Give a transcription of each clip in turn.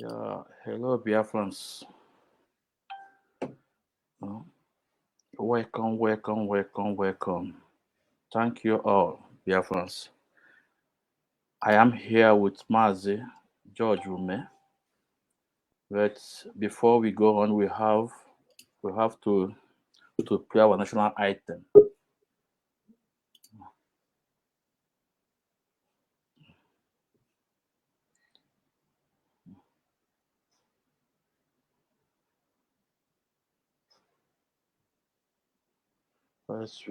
Yeah, hello, Biafrans. Uh, welcome. Thank you all, Biafrans. I am here with Mazi Umeh. But before we go on, we have to play our national item. First,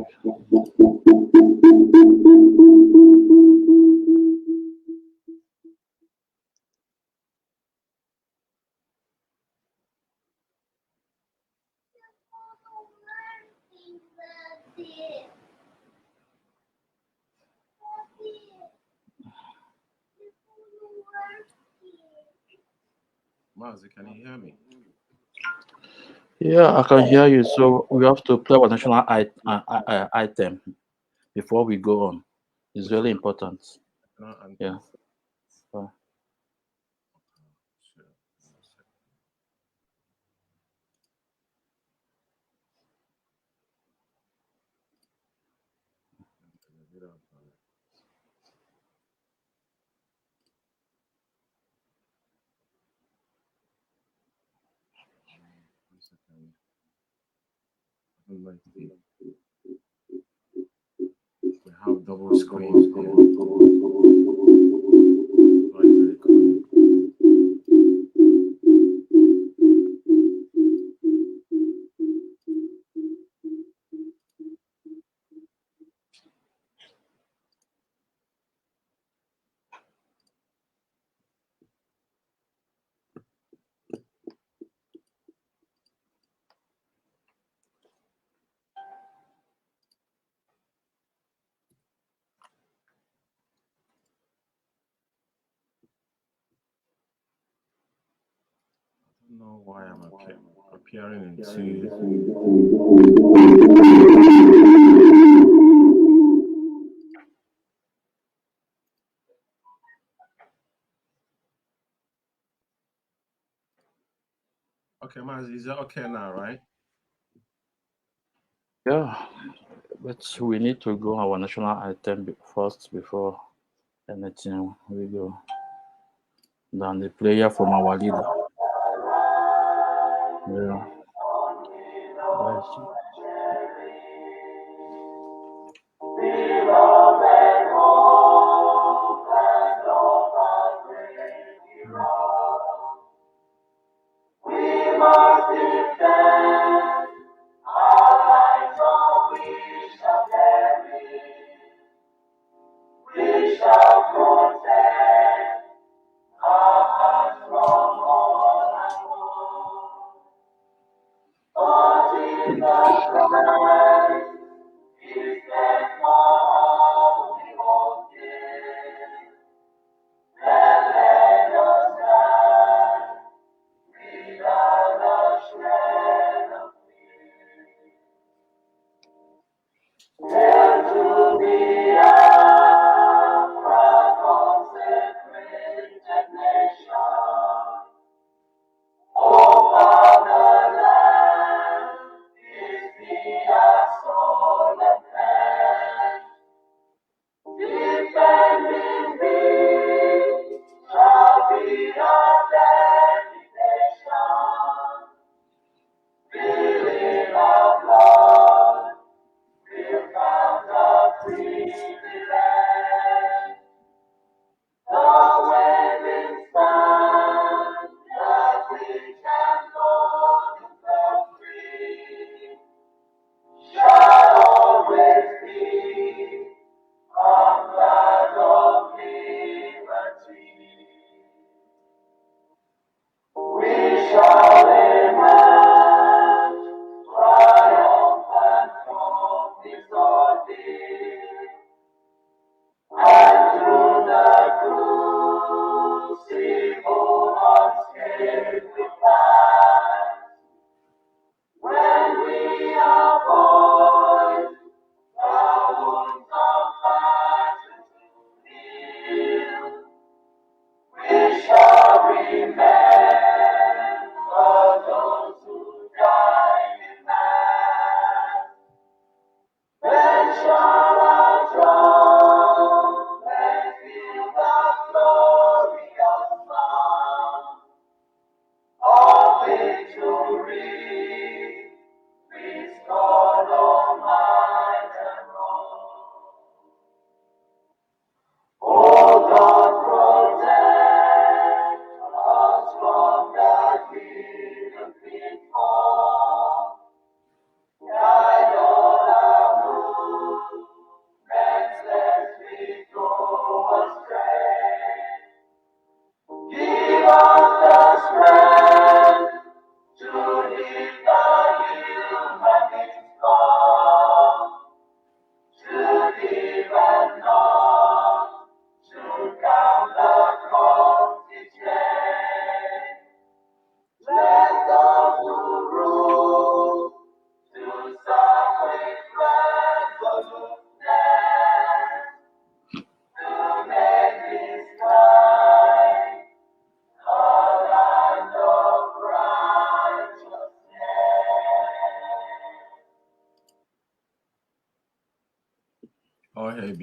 Mazi, can you hear me? yeah, I can hear you. So we have to play our national item before we go on. It's very important. No, and Yeah. sure. We have double screens here. Very cool. I don't know why I'm appearing in two. Okay, Mazi, is that okay now, right? Yeah, but we need to go our national item first before anything we go. Then the player from our leader. Yeah. Yes.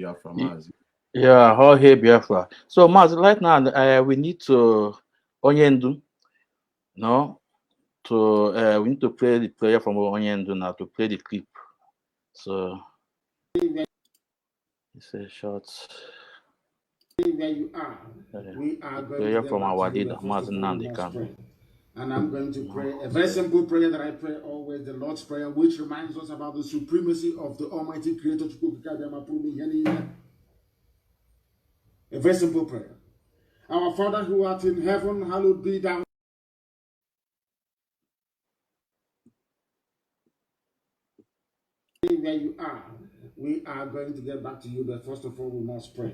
Biafra, Mazi. Yeah, all hail Biafra. So, Mazi, right now, we need to Onyendu, no, to we need to play the prayer from Onyendu now to play the clip. So, it's a short. Where you are, we are going Prayer to from get our back to you, leader, but first Mazi of all, we must Nandekan. pray. And I'm going to pray a very simple prayer that I pray always, the Lord's Prayer, which reminds us about the supremacy of the Almighty Creator. A very simple prayer. Our Father who art in heaven, hallowed be thy where you are. We are going to get back to you, but first of all, we must pray.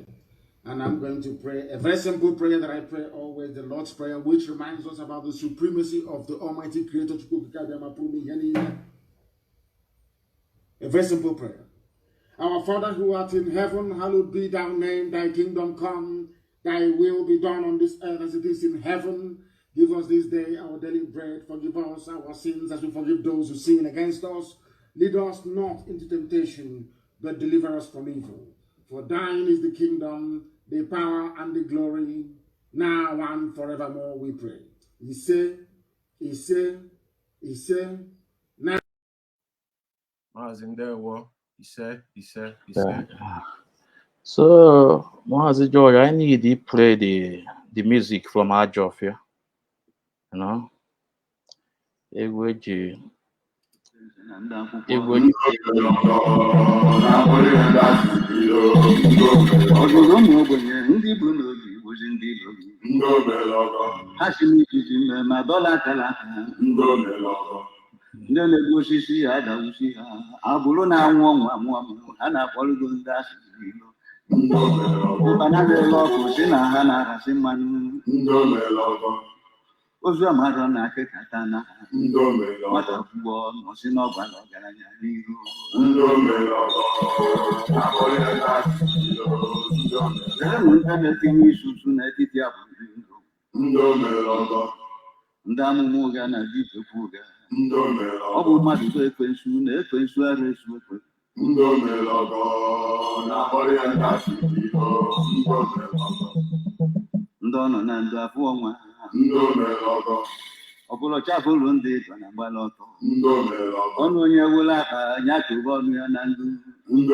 And I'm going to pray a very simple prayer that I pray always, the Lord's Prayer, which reminds us about the supremacy of the Almighty Creator. A very simple prayer. Our Father who art in heaven, hallowed be thy name, thy kingdom come, thy will be done on this earth as it is in heaven. Give us this day our daily bread. Forgive us our sins as we forgive those who sin against us. Lead us not into temptation, but deliver us from evil. For thine is the kingdom, the power, and the glory, now and forevermore, we pray. He say, now. Mazi, ndewo. Ise. Yeah. So, Mazi George, I need to play the music from our job here. You know, Egweji. ọdụrụ ụmụ ogbenye ndị bụ n'obi bụzi ndị Igbo ha si n'ijiji mme ma dọla akala aka ndị na-egbu osisi ha adawusi ha agbụrụ na-anwụ ọnwụ amụ amụ ha na-akpọrụgo ndị asịrị ilo ụkpana na-ele ọkụ si na ha na-arasị mmanụ ozu amarọ na akịkata na nwata ọgbụgbọ nọsi n'ọgbara ọgaranya n'ihu enwe ndị na-etinye isusu n'etiti agbụrụ ndị amụma ụga na dibekwa ụga ọ bụ mmadụ bụ ekwensu na ekwensu ara esu ekwe ndị ọ nọ na ndụ afọ ọnwa ọ bụrụ chabụrụ ndị ịdọ na mgbala ọtọ ọnụ onye wụla akpa ya tụba ọnụ ya na ndụ ndị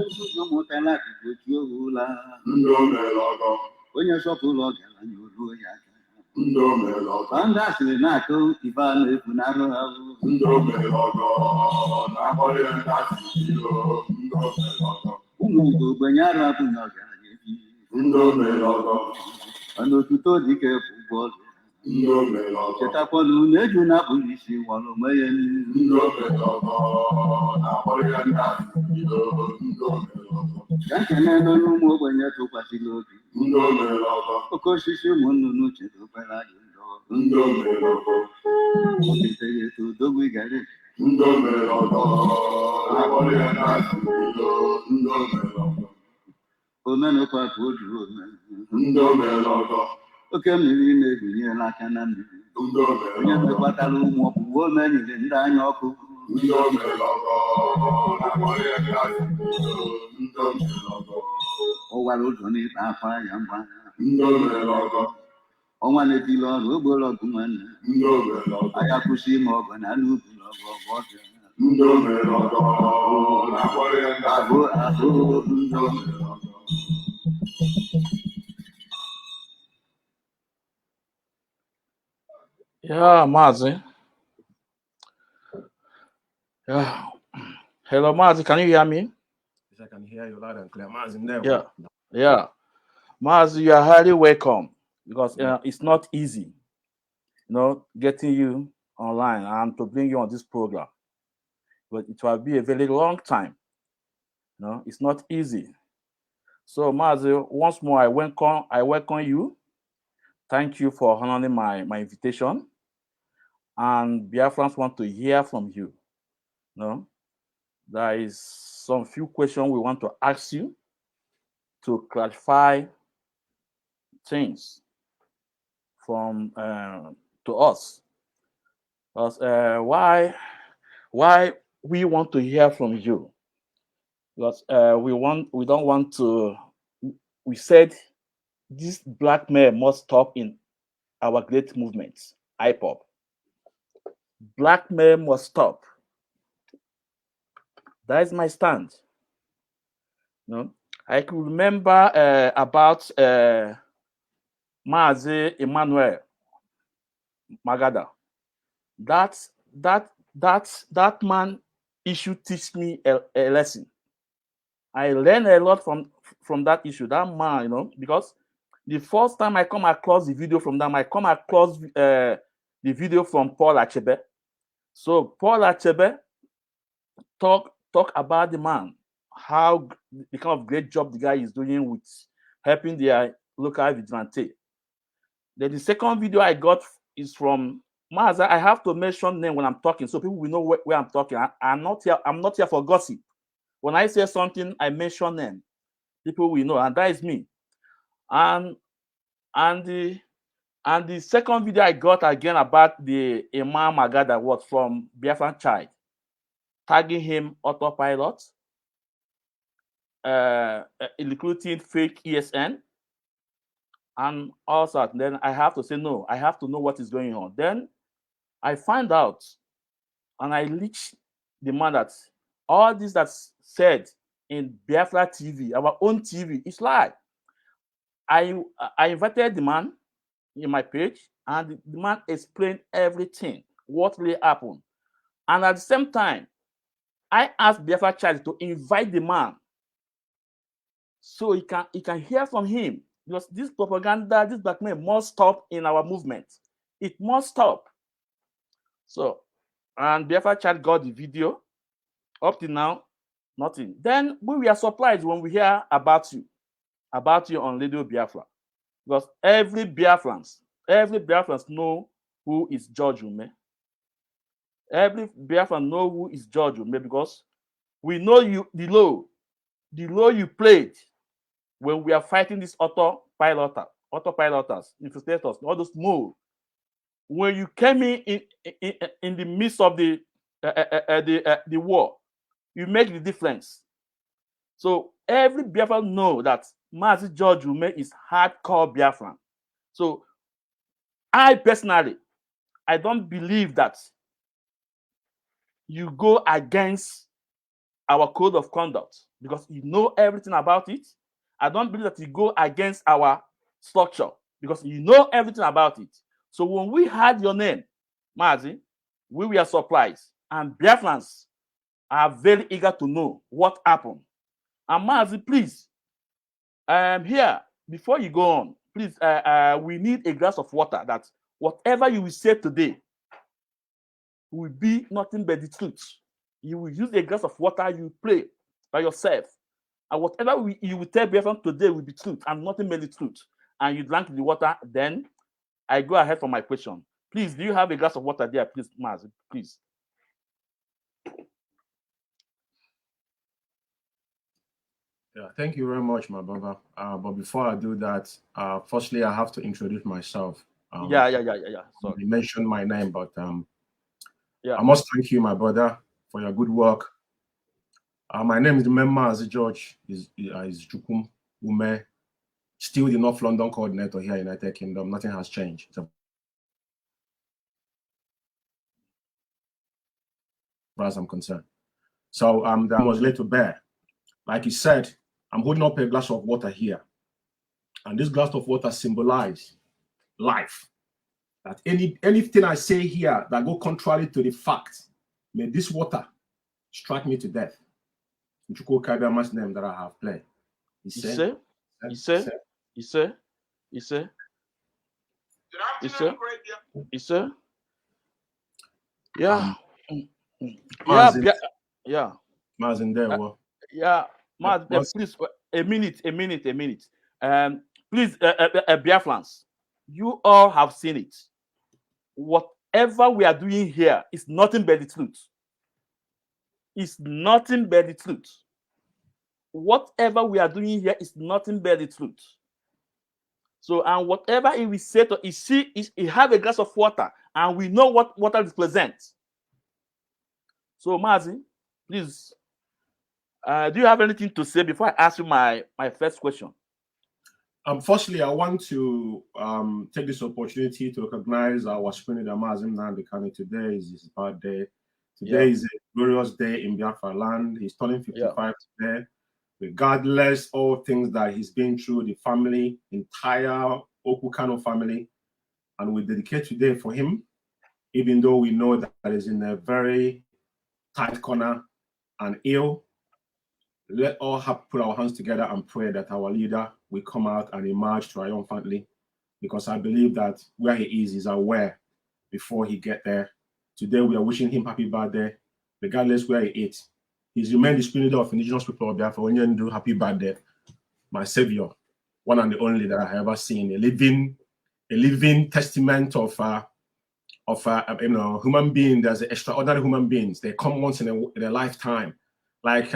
nzuzo mụtara akụkụ otu oge ụla onye sọpụrụ ọgaranya oruo ya aka ka ndị asịrị na-akụ ibe a na-efu na arụ ha ụmụ Igbo ogbenye arụ abụghị ọgaranya ebi mana otuto dike bụ ụgwọ ọrụ chetakwana unu eju na-abụghị isi wara onwe ya ka nkene n'onye ụmụ ogbenye tụkwasịrị obi oke osisi ụmụ nnụnụ chedobere anyị oketeghị eto odogwu igare omenụkwa ka o juru ome oke mmiri na-ebinyela aka na mmiri onye mekpatara ụmụ ọkpụgbo omenyere ndị anya ọkụ ụwara ụzọ n'ịkpa akwa ya mgba ọnwa na-etili ọrụ ogboro ọgụ nwanne anya kwụsị ime ọgụ na anụ ubi n'ọgụ ọgụ ọbịa Yeah, Mazi. Yeah. Hello, Mazi. Can you hear me? Yes, I can hear you loud and clear. Mazi, ndewo. Yeah. Mazi, you are highly welcome because it's not easy, getting you online and to bring you on this program. But it will be a very long time. It's not easy. So, Mazi, once more, I welcome you. Thank you for honoring my invitation. And Biafrans want to hear from you. There is some few questions we want to ask you to clarify things from to us. Because why we want to hear from you, because we don't want to. We said this blackmail must stop in our great movement, IPOB. Blackmail must stop. That is my stand. No, I can remember about Mazi Emmanuel Magada. That man issue teach me a lesson. I learned a lot from that issue. That man, you know, because the first time I come across the video from them, I come across the video from Paul Achebe. So Paul Achebe talk about the man, how the kind of great job the guy is doing with helping their local vigilante. Then the second video I got is from Maza. I have to mention name when I'm talking, so people will know where I'm talking. I'm not here for gossip. When I say something, I mention name. People will know, and that is me. And the second video I got again about the Imam Magada was from Biafran Child, tagging him autopilot, recruiting fake ESN, and also then I have to say no. I have to know what is going on. Then I find out, and I reach the man that all this that's said in Biafra TV, our own TV, is lie. I invited the man in my page, and the man explained everything, what really happened. And at the same time, I asked Biafra Child to invite the man so he can hear from him, because this propaganda, this blackmail must stop in our movement. It must stop. So, and Biafra Child got the video. Up to now, nothing. Then we were surprised when we hear about you on Radio Biafra, because every Biafrans know who is George Umeh. Every Biafran know who is George Umeh, because we know you the law you played when we are fighting these autopiloters, infiltrators, all those moves. When you came in the midst of the war, you make the difference. So every Biafran know that Mazi George Umeh is hardcore Biafran. So I personally, I don't believe that you go against our code of conduct because you know everything about it. I don't believe that you go against our structure because you know everything about it. So when we had your name, Mazi, we were surprised. And Biafrans are very eager to know what happened. And Mazi, please, here, before you go on, please, we need a glass of water that whatever you will say today will be nothing but the truth. You will use a glass of water, you play by yourself. And whatever you will tell Biafran today will be truth and nothing but the truth. And you drank the water, then I go ahead for my question. Please, do you have a glass of water there, please, Mazi? Please. Yeah, thank you very much, my brother. But before I do that, firstly, I have to introduce myself. Yeah. Sorry. You mentioned my name, but yeah. I must thank you, my brother, for your good work. My name is Mazi George is Ikechukwu Umeh, still the North London coordinator here in the United Kingdom. Nothing has changed. As far as I'm concerned. So that was laid to bear. Like he said, I'm holding up a glass of water here. And this glass of water symbolizes life. That anything I say here that go contrary to the fact, may this water strike me to death. Chukwu Kabiama's name that I have played. He said. Yeah. Yeah. Mazin there. Yeah. Please, a minute. Please, Biafrans, you all have seen it. Whatever we are doing here is nothing but the truth. It's nothing but the truth. Whatever we are doing here is nothing but the truth. So, and whatever he will say to, he have a glass of water, and we know what water represents. So, Mazi, Please, do you have anything to say before I ask you my first question? Firstly, I want to take this opportunity to recognize our Supreme Leader Mazi Nnamdi Kanu. Today is his birthday. Today is a glorious day in Biafra land. He's turning 55 today. Regardless of things that he's been through, the family, entire Oku Kanu family, and we dedicate today for him, even though we know that he's in a very tight corner and ill. Let all put our hands together and pray that our leader will come out and emerge triumphantly, because I believe that where he is, he's aware before he get there. Today, we are wishing him happy birthday, regardless where he is. He's remained the spirit of indigenous people of Biafra. When you do happy birthday, my savior, one and the only that I have ever seen, a living testament of human being. There's extraordinary human beings. They come once in a lifetime. Like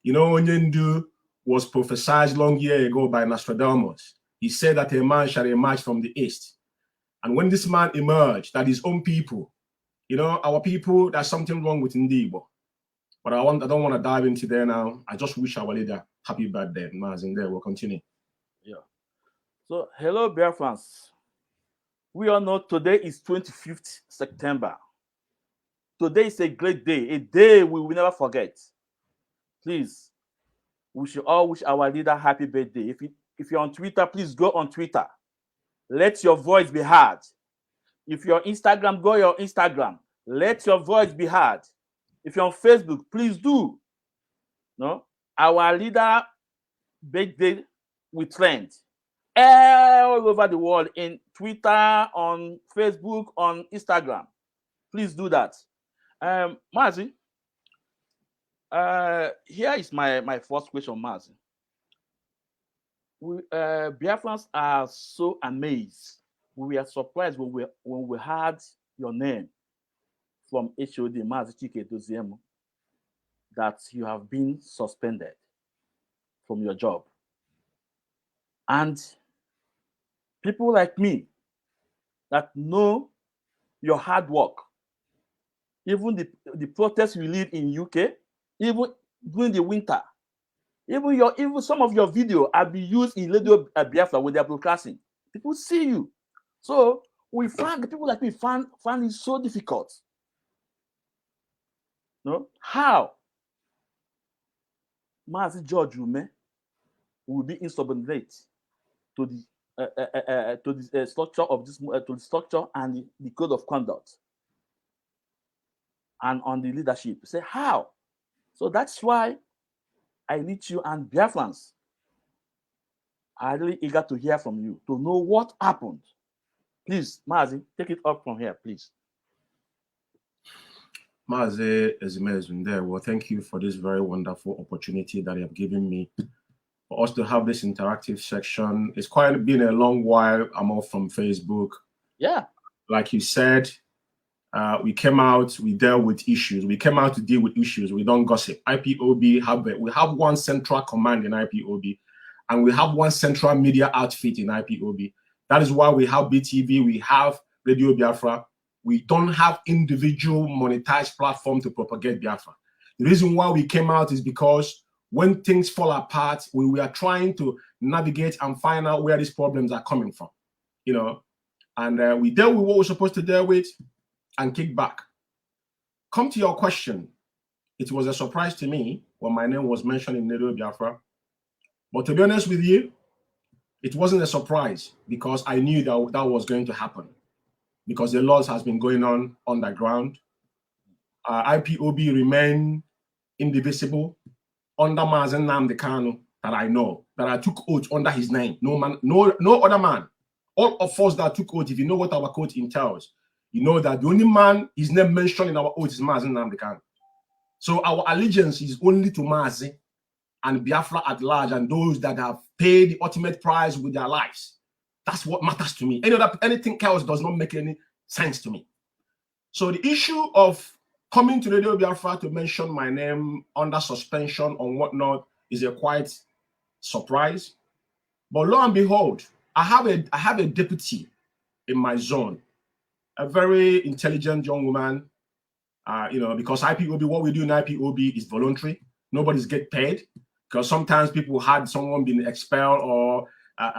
Onyendu was prophesied long year ago by Nostradamus. He said that a man shall emerge from the east. And when this man emerged, that his own people, our people, there's something wrong with Ndibo. But I don't want to dive into there now. I just wish our leader happy birthday. Mazi, there we'll continue. Yeah. So, hello, Biafrans. We all know today is 25th September. Today is a great day, a day we will never forget. Please, we should all wish our leader happy birthday. If you're on Twitter, please go on Twitter. Let your voice be heard. If you're on Instagram, go your Instagram. Let your voice be heard. If you're on Facebook, please do. No, our leader birthday will trend all over the world, in Twitter, on Facebook, on Instagram. Please do that. Mazi, here is my first question, Mazi. Biafrans are so amazed. We are surprised when we heard your name from HOD, Mazi Chika Edoziem, that you have been suspended from your job. And people like me that know your hard work, even the protests you lead in UK, even during the winter, even some of your video have been used in Radio Biafra when they are broadcasting. People see you. So we find people like me find it so difficult. No? How Mazi George Umeh will be insubordinate to the structure of this, to the structure and the code of conduct, and on the leadership. Say how? So that's why I need you and Biafrans are really eager to hear from you, to know what happened. Please, Mazi, take it up from here, please. Mazi Ezumezu, well, thank you for this very wonderful opportunity that you have given me for us to have this interactive section. It's quite been a long while. I'm off from Facebook. Yeah. Like you said, we came out, we dealt with issues. We came out to deal with issues. We don't gossip. IPOB we have one central command in IPOB, and we have one central media outfit in IPOB. That is why we have BTV, we have Radio Biafra. We don't have individual monetized platform to propagate Biafra. The reason why we came out is because when things fall apart, we are trying to navigate and find out where these problems are coming from, and we dealt with what we're supposed to deal with and kick back. Come to your question. It was a surprise to me when my name was mentioned in Radio Biafra. But to be honest with you, it wasn't a surprise, because I knew that was going to happen, because the laws has been going on underground. IPOB remain indivisible under Mazi Nnamdi Kanu, that I know, that I took oath under his name. No other man. All of us that took oath, if you know what our oath entails, you know that the only man his name mentioned in our oath is Mazi Nnamdi Kanu. So our allegiance is only to Mazi and Biafra at large, and those that have paid the ultimate price with their lives. That's what matters to me. Anything else does not make any sense to me. So the issue of coming to Radio Biafra to mention my name under suspension or whatnot is a quite surprise. But lo and behold, I have a deputy in my zone, a very intelligent young woman. because IPOB, what we do in IPOB is voluntary. Nobody's get paid, because sometimes people had someone been expelled or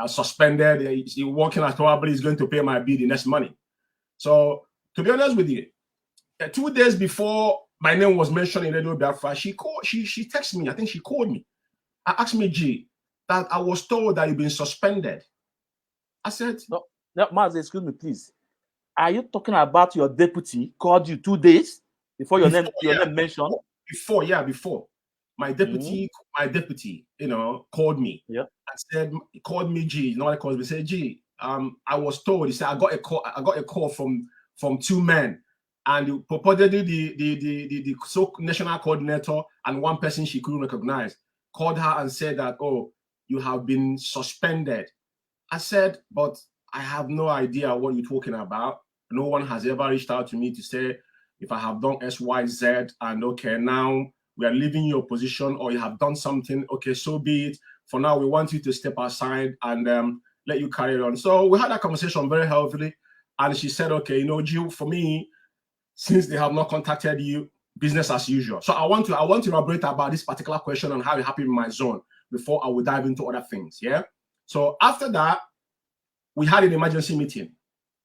suspended. Working as probably is going to pay my bill the next money. So to be honest with you, 2 days before my name was mentioned in Radio Biafra, she texted me. I think she called me. I asked me, G, that I was told that you've been suspended. I said, no, Mazi, excuse me, please. Are you talking about your deputy called you 2 days before your name mentioned? Before. My deputy, called me. Yeah. And said, he called me G. You know what I called me? He said, G, I was told, he said, I got a call from 2 men. And purportedly the national coordinator and one person she couldn't recognize called her and said that, oh, you have been suspended. I said, but I have no idea what you're talking about. No one has ever reached out to me to say if I have done X, Y, Z, and okay, now we are leaving your position, or you have done something. Okay, so be it. For now, we want you to step aside and let you carry it on. So we had that conversation very healthily, and she said, okay, Jill, for me, since they have not contacted you, business as usual. So I want to elaborate about this particular question and how it happened in my zone before I will dive into other things. Yeah. So after that, we had an emergency meeting,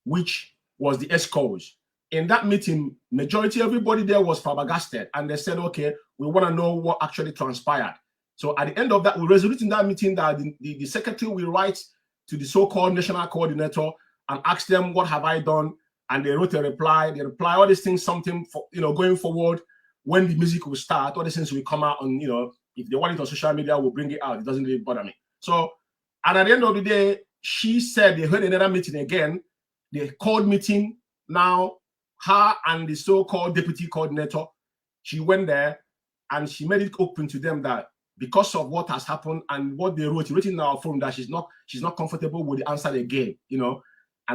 which was the ESCOs. In that meeting, majority everybody there was flabbergasted, and they said, okay, we want to know what actually transpired. So at the end of that, we resolved in that meeting that the secretary will write to the so-called national coordinator and ask them, what have I done? And they wrote a reply. They reply all these things, something for, going forward, when the music will start, all these things will come out on, if they want it on social media, we'll bring it out. It doesn't really bother me. So, and at the end of the day, she said they heard another meeting again. They called meeting. Now, her and the so-called deputy coordinator, she went there and she made it open to them that because of what has happened and what they wrote in our phone, that she's not comfortable with the answer they gave, And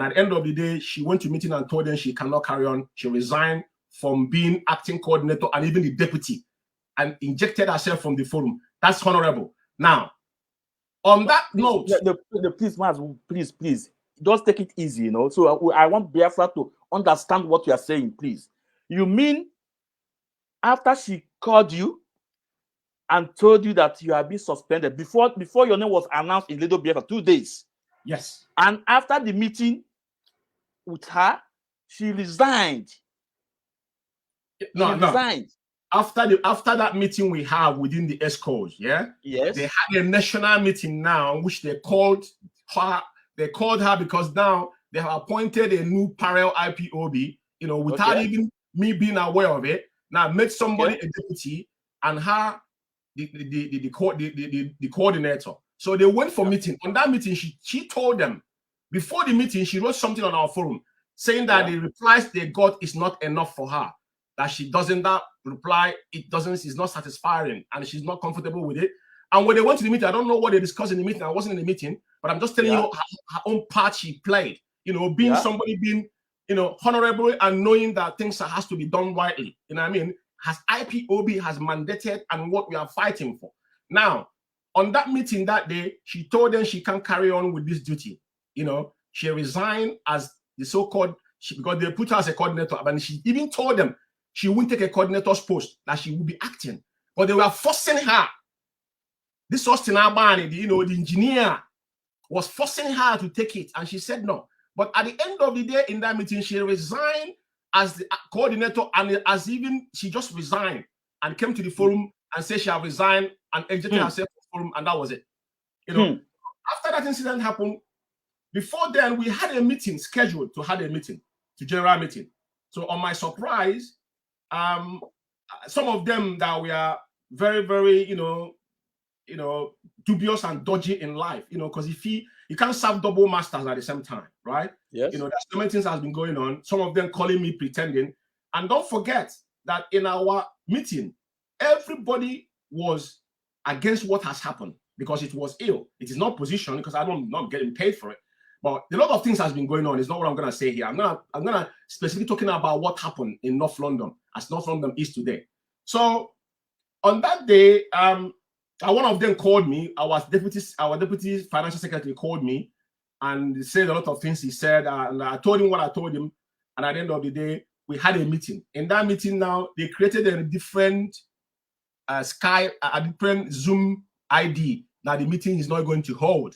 at the end of the day, she went to meeting and told them she cannot carry on. She resigned from being acting coordinator and even the deputy, and injected herself from the forum. That's honorable. Now, on that note, please, Maz, please, just take it easy, So I want Biafra to understand what you are saying, please. You mean after she called you and told you that you have been suspended before your name was announced in Radio Biafra 2 days? Yes. And after the meeting with her, she resigned. Resigned. After that meeting we have within the ESCOs, yeah? Yes. They had a national meeting now, which they called her. They called her because now they have appointed a new parallel IPOB, without even me being aware of it. Now made somebody a deputy and her the coordinator. So they went for meeting. On that meeting, she told them, before the meeting, she wrote something on our forum saying that the replies they got is not enough for her. That she doesn't, that reply, is not satisfying, and she's not comfortable with it. And when they went to the meeting, I don't know what they discussed in the meeting. I wasn't in the meeting, but I'm just telling you her own part she played. Being somebody being, honorable and knowing that things has to be done rightly. You know what I mean? Has IPOB has mandated and what we are fighting for. Now, on that meeting that day, she told them she can't carry on with this duty. She resigned as the so-called, because they put her as a coordinator, and she even told them she wouldn't take a coordinator's post, that she would be acting. But they were forcing her. This Austin Abani, the engineer, was forcing her to take it, and she said no. But at the end of the day, in that meeting, she resigned as the coordinator, and she just resigned and came to the forum and said she had resigned and exited herself from the forum, and that was it. After that incident happened, before then, we had a meeting scheduled to have a meeting, to general meeting. So on my surprise, some of them that were very, very, dubious and dodgy in life, because you can't serve double masters at the same time, right? Yes. There's so many things has been going on. Some of them calling me pretending. And don't forget that in our meeting, everybody was against what has happened because it was ill. It is not position because I'm not getting paid for it. But a lot of things has been going on. It's not what I'm gonna say here. I'm gonna specifically talking about what happened in North London, as North London is today. So on that day, one of them called me. Our deputy financial secretary called me and said a lot of things he said, and I told him what I told him. And at the end of the day, we had a meeting. In that meeting now, they created a different a different Zoom ID that the meeting is not going to hold.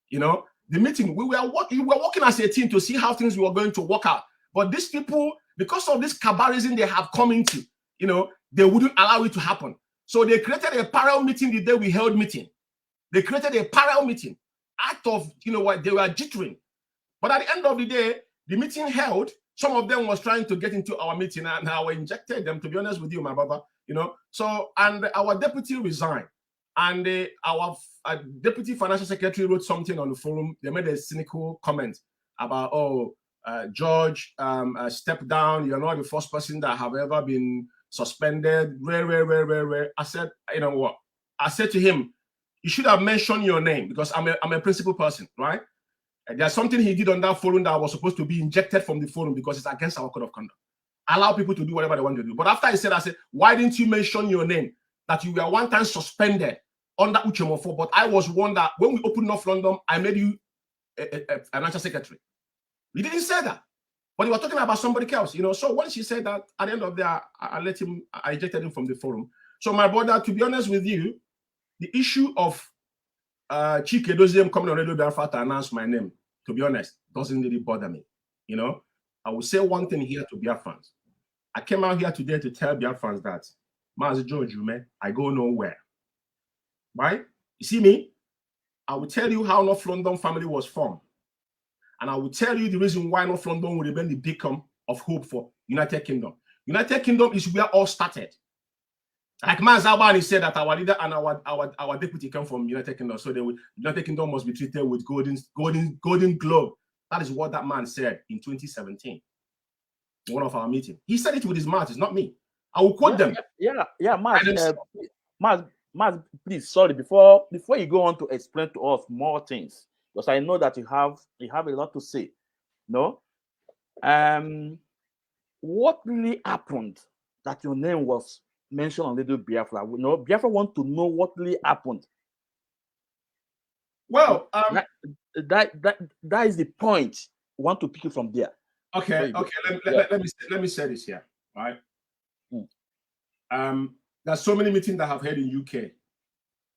You know, the meeting, we were working as a team to see how things were going to work out. But these people, because of this cabarism they have come into, you know, they wouldn't allow it to happen. So they created a parallel meeting the day we held meeting. They created a parallel meeting out of, you know what, they were jittering. But at the end of the day, the meeting held. Some of them was trying to get into our meeting, and I injected them, to be honest with you, my brother, you know. So, and our deputy resigned, and our deputy financial secretary wrote something on the forum. They made a cynical comment about, oh, George, step down. You're not the first person that have ever been suspended. Rare. I said, you know what? I said to him, you should have mentioned your name, because I'm a principal person, right? And there's something he did on that forum that was supposed to be injected from the forum because it's against our code of conduct. Allow people to do whatever they want to do. But after he said, I said, why didn't you mention your name? That you were one time suspended under Uchemofo, but I was one that when we opened North London, I made you a financial secretary. He didn't say that. But he was talking about somebody else, you know. So when she said that, at the end of the day, I ejected him from the forum. So my brother, to be honest with you, the issue of Chika Edoziem coming on Radio Biafra to announce my name, to be honest, doesn't really bother me. You know, I will say one thing here to Biafrans. I came out here today to tell Biafrans that, Mazi Umeh, I go nowhere. Right? You see me? I will tell you how North London family was formed. And I will tell you the reason why North London would have been the beacon of hope for United Kingdom. United Kingdom is where all started. Like Mazi said that our leader and our deputy come from United Kingdom, so United Kingdom must be treated with golden globe. That is what that man said in 2017, in one of our meetings. He said it with his mouth. It's not me. I will quote them. Mazi, please, sorry. Before you go on to explain to us more things, because I know that you have a lot to say. No, what really happened that your name was mentioned on Radio Biafra? You know, Biafra want to know what really happened. Well, that is the point. We want to pick it from there. Okay. Let me say this here, right? There's so many meetings that I've had in UK,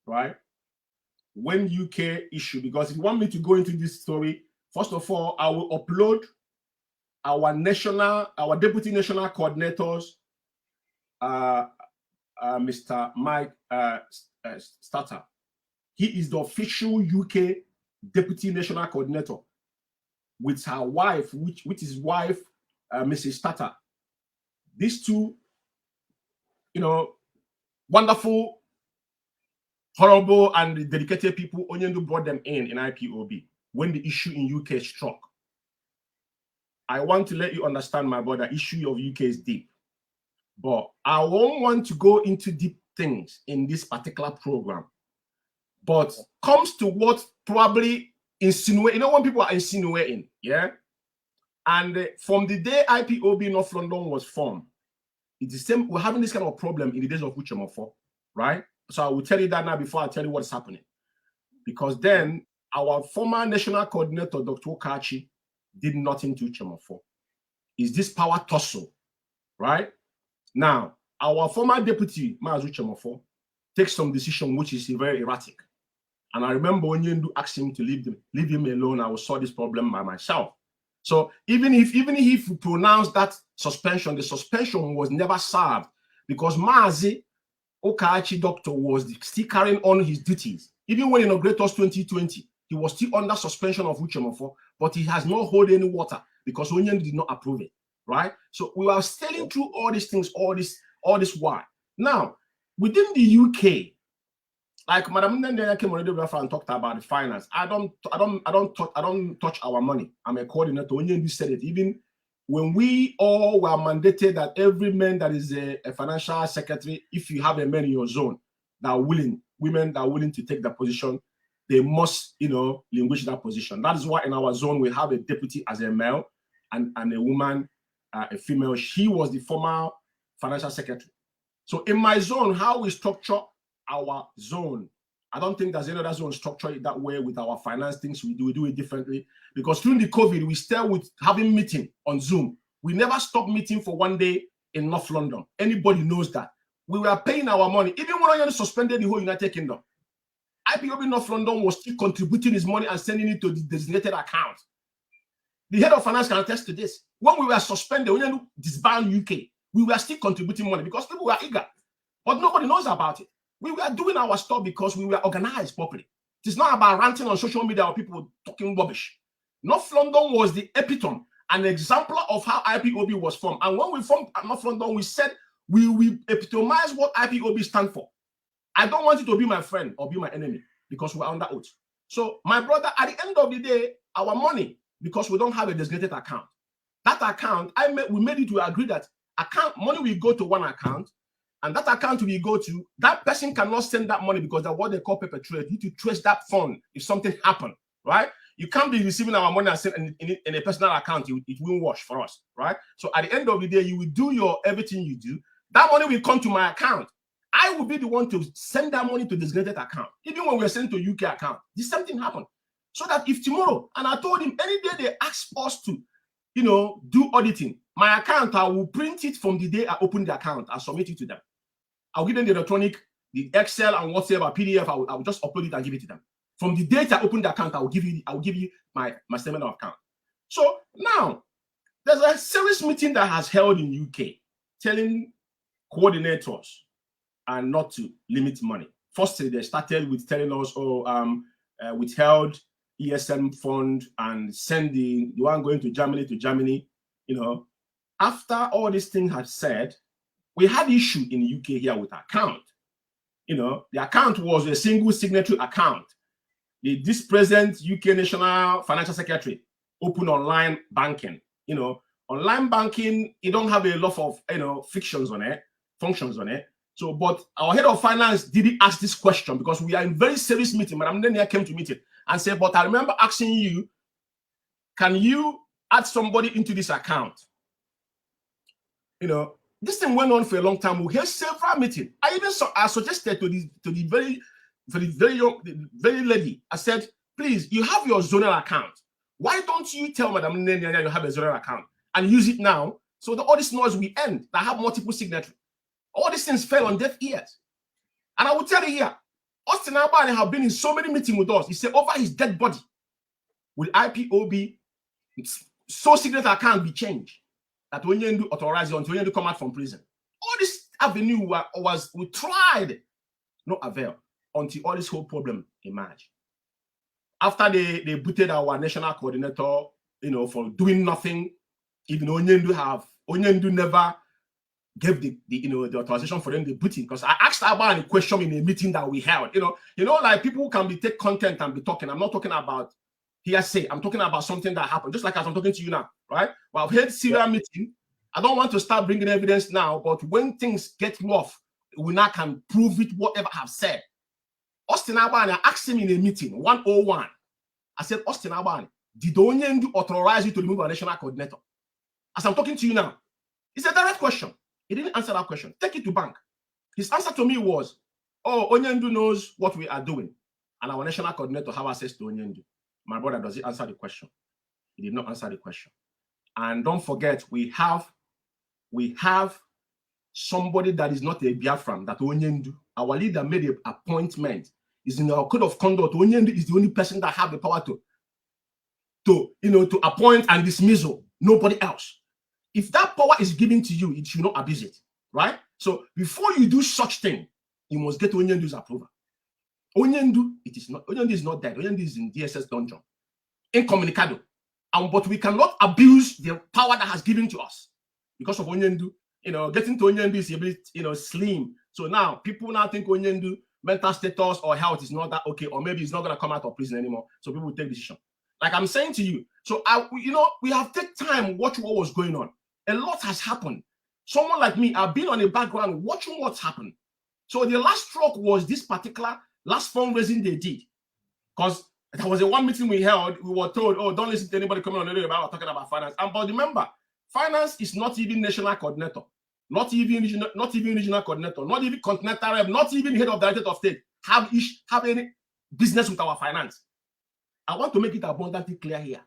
right? When UK issue, because if you want me to go into this story, first of all, I will upload our deputy national coordinators, Mr. Mike Starter. He is the official UK deputy national coordinator with her wife, which is wife, Mrs. Starter. These two, you know, wonderful, horrible, and dedicated people, Onyendu brought them in IPOB when the issue in UK struck. I want to let you understand, my brother, issue of UK is deep. But I won't want to go into deep things in this particular program. But comes to what probably insinuate, you know, when people are insinuating, yeah? And from the day IPOB North London was formed, it's the same, we're having this kind of problem in the days of Uchemofo, right? So I will tell you that now before I tell you what's happening. Because then our former national coordinator, Dr. Okachi, did nothing to Uchemofo. Is this power tussle, right? Now, our former deputy, Mazi Uchemofo, takes some decision which is very erratic. And I remember when Yendu asked him to leave him alone, I will solve this problem by myself. So even if you pronounce that suspension, the suspension was never served because Mazi Okachi doctor was still carrying on his duties. Even when inaugurated 2020, he was still under suspension of Uchemofo, but he has not hold any water because Onyendu did not approve it, right? So we are sailing through all these things, all this while. Now, within the UK, like Madam Ndenda came on Radio Biafra and talked about the finance. I don't touch our money. I'm a coordinator. Onyendu said it. Even when we all were mandated that every man that is a financial secretary, if you have a man in your zone that are willing, women that are willing to take that position, they must, you know, relinquish that position. That is why in our zone we have a deputy as a male and a woman, a female. She was the former financial secretary. So in my zone, how we structure our zone, I don't think there's any other zone structured that way with our finance things. We do it differently because during the COVID, we still with having meeting on Zoom We never stopped meeting for one day in North London. Anybody knows that. We were paying our money. Even when I suspended the whole United Kingdom, IPOB North London was still contributing his money and sending it to the designated account. The head of finance can attest to this. When we were suspended, when you disband UK, we were still contributing money because people were eager. But nobody knows about it. We were doing our stuff because we were organized properly. It is not about ranting on social media or people talking rubbish. North London was the epitome, an example of how IPOB was formed. And when we formed North London, we said we will epitomize what IPOB stands for. I don't want you to be my friend or be my enemy because we're under oath. So, my brother, at the end of the day, our money, because we don't have a designated account, that account, we made it to agree that money will go to one account, and that account will go to, that person cannot send that money because that's what they call perpetuate. You need to trace that fund if something happened, right? You can't be receiving our money and send in a personal account. It won't wash for us, right? So at the end of the day, you will do everything you do. That money will come to my account. I will be the one to send that money to the designated account. Even when we're sending to UK account, the same thing happened. So that if tomorrow, and I told him, any day they ask us to, do auditing, my account, I will print it from the day I open the account and submit it to them. I'll give them the electronic, the Excel and whatever PDF. I will just upload it and give it to them. From the date I open the account, I will give you my statement of account. So now there's a serious meeting that has held in UK telling coordinators and not to limit money. First, they started with telling us, withheld ESM fund and sending the one going to Germany. After all this thing had said, we had issue in the UK here with account. The account was a single signatory account. This present UK National Financial Secretary opened online banking. Online banking, you don't have a lot of functions on it. So, but our head of finance didn't ask this question because we are in very serious meeting. Madam Nenia came to meet it and said, but I remember asking you, can you add somebody into this account? This thing went on for a long time. We had several meetings. I suggested to the very lady, I said, please, you have your Zonal account. Why don't you tell Madam Nenia you have a Zonal account and use it now so that all this noise will end that have multiple signatories? All these things fell on deaf ears. And I will tell you here, Austin Abani have been in so many meetings with us. He said over his dead body, will IPOB so secret account be changed that when you do authorize you until you come out from prison? All this avenue we tried, no avail until all this whole problem emerged. After they booted our national coordinator, for doing nothing, even Onyendu never gave the authorization for them to boot it, because I asked about a question in a meeting that we held. Like people can take content and be talking. I'm not talking about hearsay. I'm talking about something that happened, just like as I'm talking to you now, right? Well, I've had serial meeting. I don't want to start bringing evidence now, but when things get rough, we now can prove it, whatever I've said. Austin Abani asked him in a meeting, 101. I said, Austin Abani, did Onyendu authorize you to remove our national coordinator? As I'm talking to you now, it's a direct question. He didn't answer that question. Take it to bank. His answer to me was, Onyendu knows what we are doing, and our national coordinator have access to Onyendu. My brother, does he answer the question? He did not answer the question. And don't forget, we have somebody that is not a Biafran, that Onyendu, our leader made an appointment. Is in our code of conduct. Onyendu is the only person that have the power to appoint and dismissal. Nobody else. If that power is given to you, it should not abuse it, right? So before you do such thing, you must get Onyendu's approval. Onyendu is not dead. Onyendu is in DSS dungeon, incommunicado. But we cannot abuse the power that has given to us because of Onyendu. Getting to Onyendu is a bit, slim. So now people now think Onyendu mental status or health is not that okay, or maybe he's not going to come out of prison anymore. So people will take decision. Like I'm saying to you, so we have to take time, watch what was going on. A lot has happened. Someone like me, I've been on the background watching what's happened. So the last stroke was this particular last fundraising they did. Because there was a one meeting we held, we were told, don't listen to anybody coming on the radio about talking about finance. But remember, finance is not even national coordinator, not even regional coordinator, not even continental rep, not even head of director of state have any business with our finance. I want to make it abundantly clear here.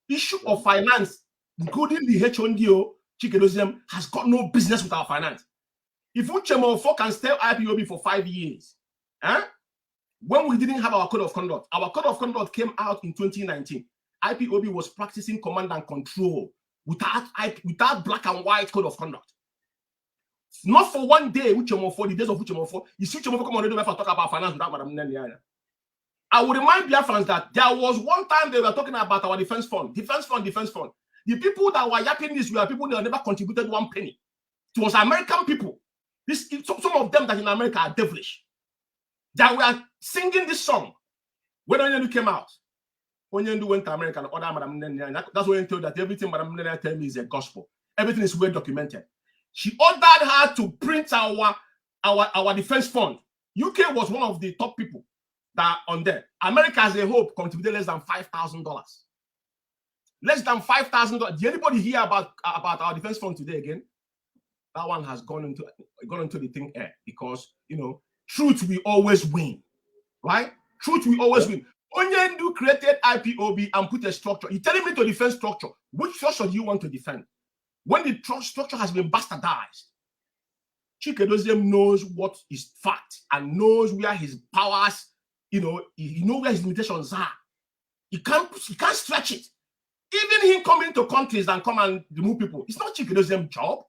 Issue of finance, including the HNDO, Chika Edoziem, has got no business with our finance. If Uchemofo can stay IPOB for 5 years, when we didn't have our code of conduct came out in 2019. IPOB was practicing command and control without black and white code of conduct. Not for one day, Uchemofo, the days of Uchemofo, you see Uchemofo come on Radio Biafra talk about finance without Madam Nenianya. I will remind Biafrans that there was one time they were talking about our defense fund. The people that were yapping this were people that never contributed 1 penny. It was American people. Some of them that in America are devilish. That were singing this song when Onyendu came out. Onyendu went to America and ordered Madam Nenianya. That's when he told that everything Madam Nenianya tell me is a gospel. Everything is well documented. She ordered her to print our defense fund. UK was one of the top people that on there. America as a whole contributed less than $5,000. Less than $5,000. Did anybody hear about our defense fund today again? That one has gone into the thin air because truth will always win, right? Truth will always win. Onyendu created IPOB and put a structure. You're telling me to defend structure. Which structure do you want to defend? When the structure has been bastardized, Chika Edoziem knows what is fact and knows where his powers, he knows where his limitations are. He can't stretch it. Even him coming to countries and come and remove people, it's not Chika Edoziem's job.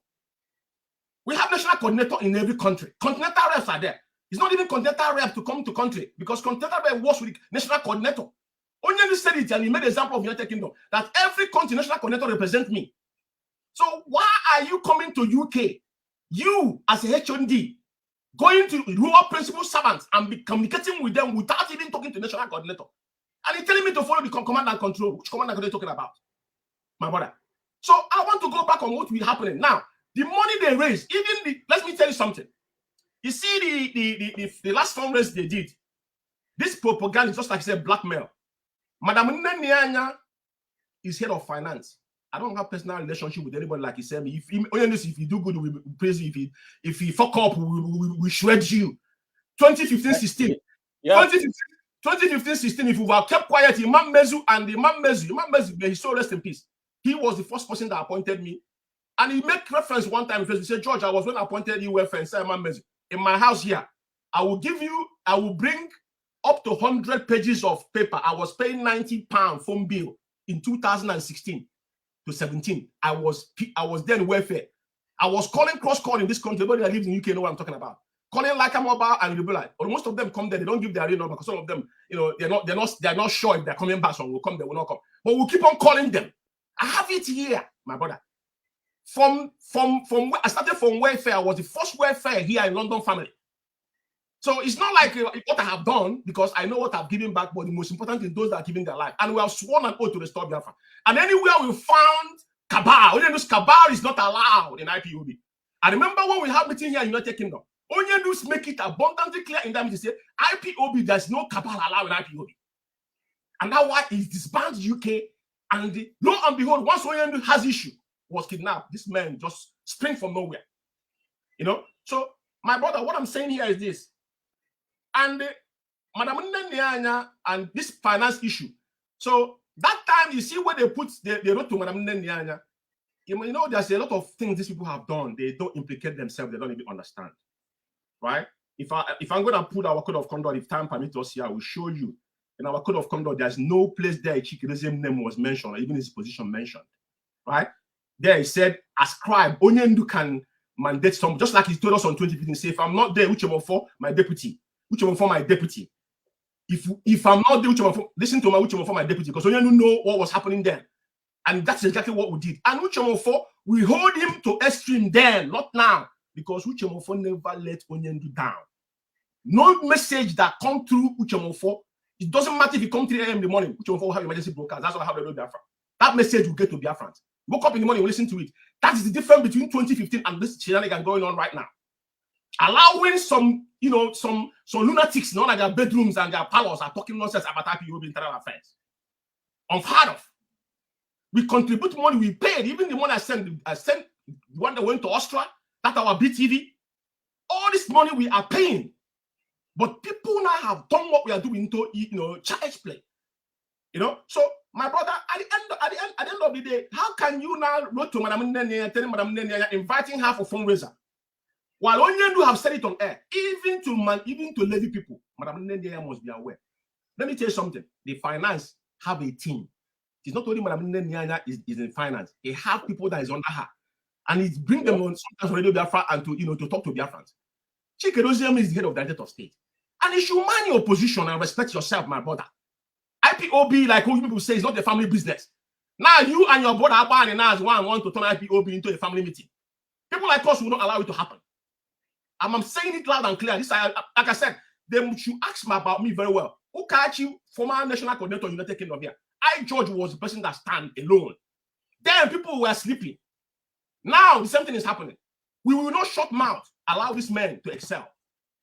We have national coordinator in every country. Continental reps are there. It's not even continental rep to come to country because continental rep works with the national coordinator. Onyendu said it and he made an example of United Kingdom that every country national coordinator represents me. So why are you coming to UK? You as a HND going to rural principal servants and be communicating with them without even talking to national coordinator. And he's telling me to follow the command and control. Which command are they talking about? My brother. So I want to go back on what will be happening. Now, the money they raise, let me tell you something. You see the last fundraise they did, this propaganda is just like I said, blackmail. Madam Nenianya is head of finance. I don't have personal relationship with anybody like he said. If you do good, we praise you. If you fuck up, we shred you. 2015-16. Yeah. 2015-16, if we were kept quiet, Imam Mezu, may he so rest in peace. He was the first person that appointed me. And he made reference one time. He said, George, I was when I appointed you welfare and said, Imam Mezu, in my house here, I will bring up to 100 pages of paper. I was paying £90 phone bill in 2016 to 17. I was then welfare. I was calling cross-call in this country. Everybody that lives in UK know what I'm talking about. Calling like a mobile and you'll be like, or most of them come there, they don't give their real number because some of them, they're not sure if they're coming back, so we'll come, they will not come. But we'll keep on calling them. I have it here, my brother. From I started from welfare. I was the first welfare here in London family. So it's not like what I have done because I know what I've given back, but the most important is those that are giving their life. And we have sworn an oath to restore Biafra. And anywhere we found cabal, cabal is not allowed in IPOB. I remember when we had meeting here in United Kingdom, Onyendu make it abundantly clear in that meeting, say IPOB, there's no cabal allowed in IPOB. And that's why it disbands UK. And lo and behold, once Onyendu has issue, was kidnapped. This man just spring from nowhere. So my brother, what I'm saying here is this. And Madam Nenianya and this finance issue. So that time, you see where they wrote to Madam Nenianya. There's a lot of things these people have done. They don't implicate themselves. They don't even understand. Right? If I'm going to put our code of conduct, if time permits us here, I will show you. In our code of conduct, there's no place there Chika Edoziem's name was mentioned, or even his position mentioned. Right? There he said, ascribe, Onyendu can mandate some, just like he told us on 2015, say, if I'm not there, Uchemofo, my deputy. Uchemofo, my deputy. If I'm not there, Uchemofo, listen to my Uchemofo, my deputy, because Onyendu know what was happening then. And that's exactly what we did. And Uchemofo, we hold him to extreme then, not now, because Uchemofo never let Onyendu down. No message that come through Uchemofo, it doesn't matter if you come 3 a.m. in the morning, Uchemofo will have emergency broadcast. That's what I have Radio Biafra. That message will get to Biafrans. Woke up in the morning, we listen to it. That is the difference between 2015 and this shenanigan going on right now. Allowing some lunatics, at their bedrooms and their parlors are talking nonsense about IPOB internal affairs. Unheard of. We contribute money, we paid. Even the money I sent the one that went to Austria, that's our BTV. All this money we are paying. But people now have done what we are doing to child's play. You know, so my brother, at the end of the day, how can you now go to Madam Nene and tell Madam Nene inviting her for fundraiser? While Onyendu have said it on air, even to levy people, Madam Nene must be aware. Let me tell you something. The finance have a team. It's not only Madam Nene is in finance. They have people that is under her. And it brings them on sometimes Radio Biafra and to talk to Biafrans. Chika Edoziem is the head of the Director of State. And you should mind your position and respect yourself, my brother. IPOB, like who people say, is not a family business. Now you and your brother Abba now want to turn IPOB into a family meeting. People like us will not allow it to happen. I'm saying it loud and clear. This, like I said, they should ask me about me very well. Who catch you, former national coordinator of United Kingdom here? I, George, was the person that stand alone. Then people were sleeping. Now the same thing is happening. We will not shut mouth, allow these men to excel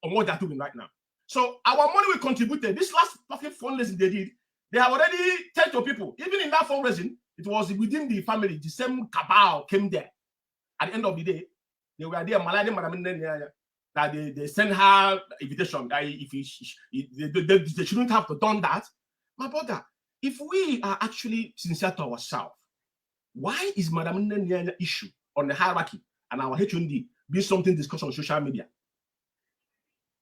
on what they're doing right now. So our money we contributed. This last perfect fundraising they did, they have already told to people. Even in that fundraising, it was within the family. The same cabal came there. At the end of the day, they were there. That they send her invitation. They shouldn't have to done that. My brother, if we are actually sincere to ourselves, why is Madam Nene issue on the hierarchy and our HND be something discussed on social media?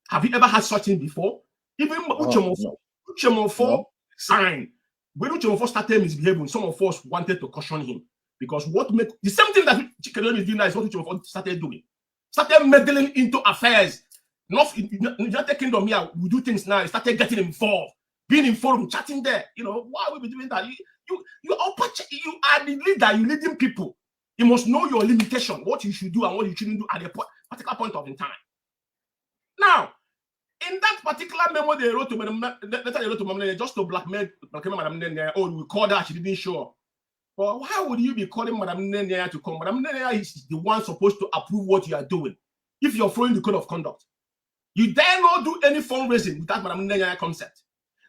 Have you ever had such thing before? Even Uchemofo signed. When Uchemofo started misbehaving, some of us wanted to caution him. Because what make the same thing that Chika Edoziem is doing now is what Uchemofo started doing. Started meddling into affairs. Not in the United Kingdom here, we do things now. He started getting involved, being in forum, chatting there. You know, why would we be doing that? You are the leader, you're leading people. You must know your limitation, what you should do and what you shouldn't do at a particular point of time. Now, in that particular memo they wrote to Madam, just to blackmail Madam Nene, oh, we called her, she didn't show up. Well, why would you be calling Madam Nene to come? Madam Nene is the one supposed to approve what you are doing. If you're following the code of conduct, you dare not do any fundraising without Madam Nene consent.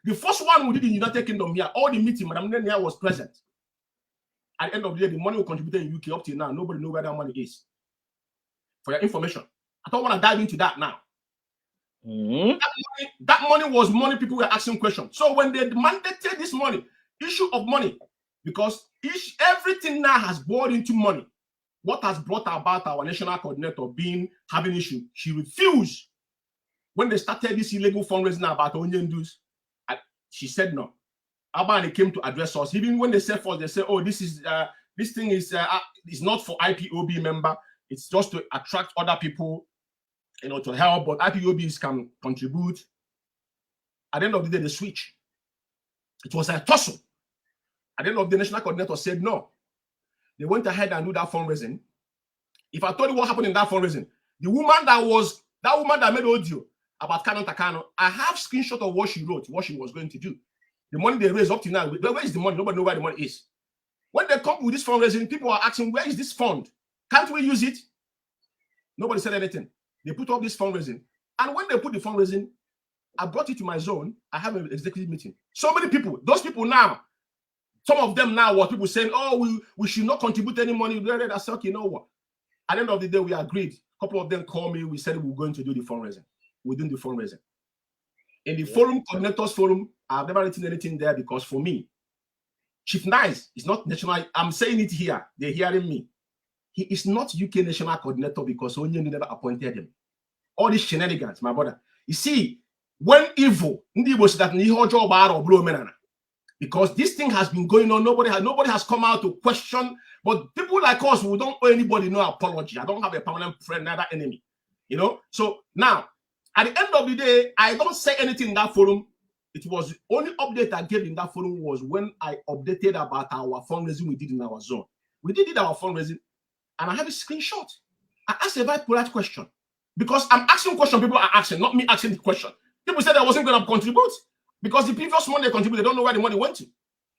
The first one we did in the United Kingdom here, all the meeting, Madam Nene was present. At the end of the day, the money we contributed in UK up till now, nobody knows where that money is. For your information, I don't want to dive into that now. That money was money people were asking questions. So when they mandated this money, issue of money, because everything now has boiled into money. What has brought about our national coordinator having issue? She refused when they started this illegal fundraising about Onyendus. She said no. Abba came to address us. Even when they said first, they said, "Oh, this thing is not for IPOB member. It's just to attract other people, to help. But IPOBs can contribute." At the end of the day, they switch. It was a tussle. At the end of the national coordinator said no. They went ahead and do that fundraising. If I told you what happened in that fundraising, the woman that made audio about Canon Takano, I have screenshot of what she wrote, what she was going to do. The money they raised up to now, where is the money? Nobody knows where the money is. When they come with this fundraising, people are asking, where is this fund? Can't we use it? Nobody said anything. They put up this fundraising. And when they put the fundraising, I brought it to my zone. I have an executive meeting. So many people, those people now, some of them now were people saying, oh, we should not contribute any money. I said, okay, you know what? At the end of the day, we agreed. A couple of them called me. We said we were going to do the fundraising. We're doing the fundraising. In the forum, coordinators forum, I've never written anything there because for me, Chief Nice is not national. I'm saying it here. They're hearing me. He is not UK national coordinator because Onyendu never appointed him. All these shenanigans, my brother. You see, when evil, because this thing has been going on, nobody has come out to question. But people like us who don't owe anybody no apology. I don't have a permanent friend, neither enemy. So now, at the end of the day, I don't say anything in that forum. It was the only update I gave in that forum was when I updated about our fundraising we did in our zone. We did our fundraising, and I have a screenshot. I asked a very polite question because I'm asking questions people are asking, not me asking the question. People said I wasn't going to contribute because the previous money they contributed, they don't know where the money went to.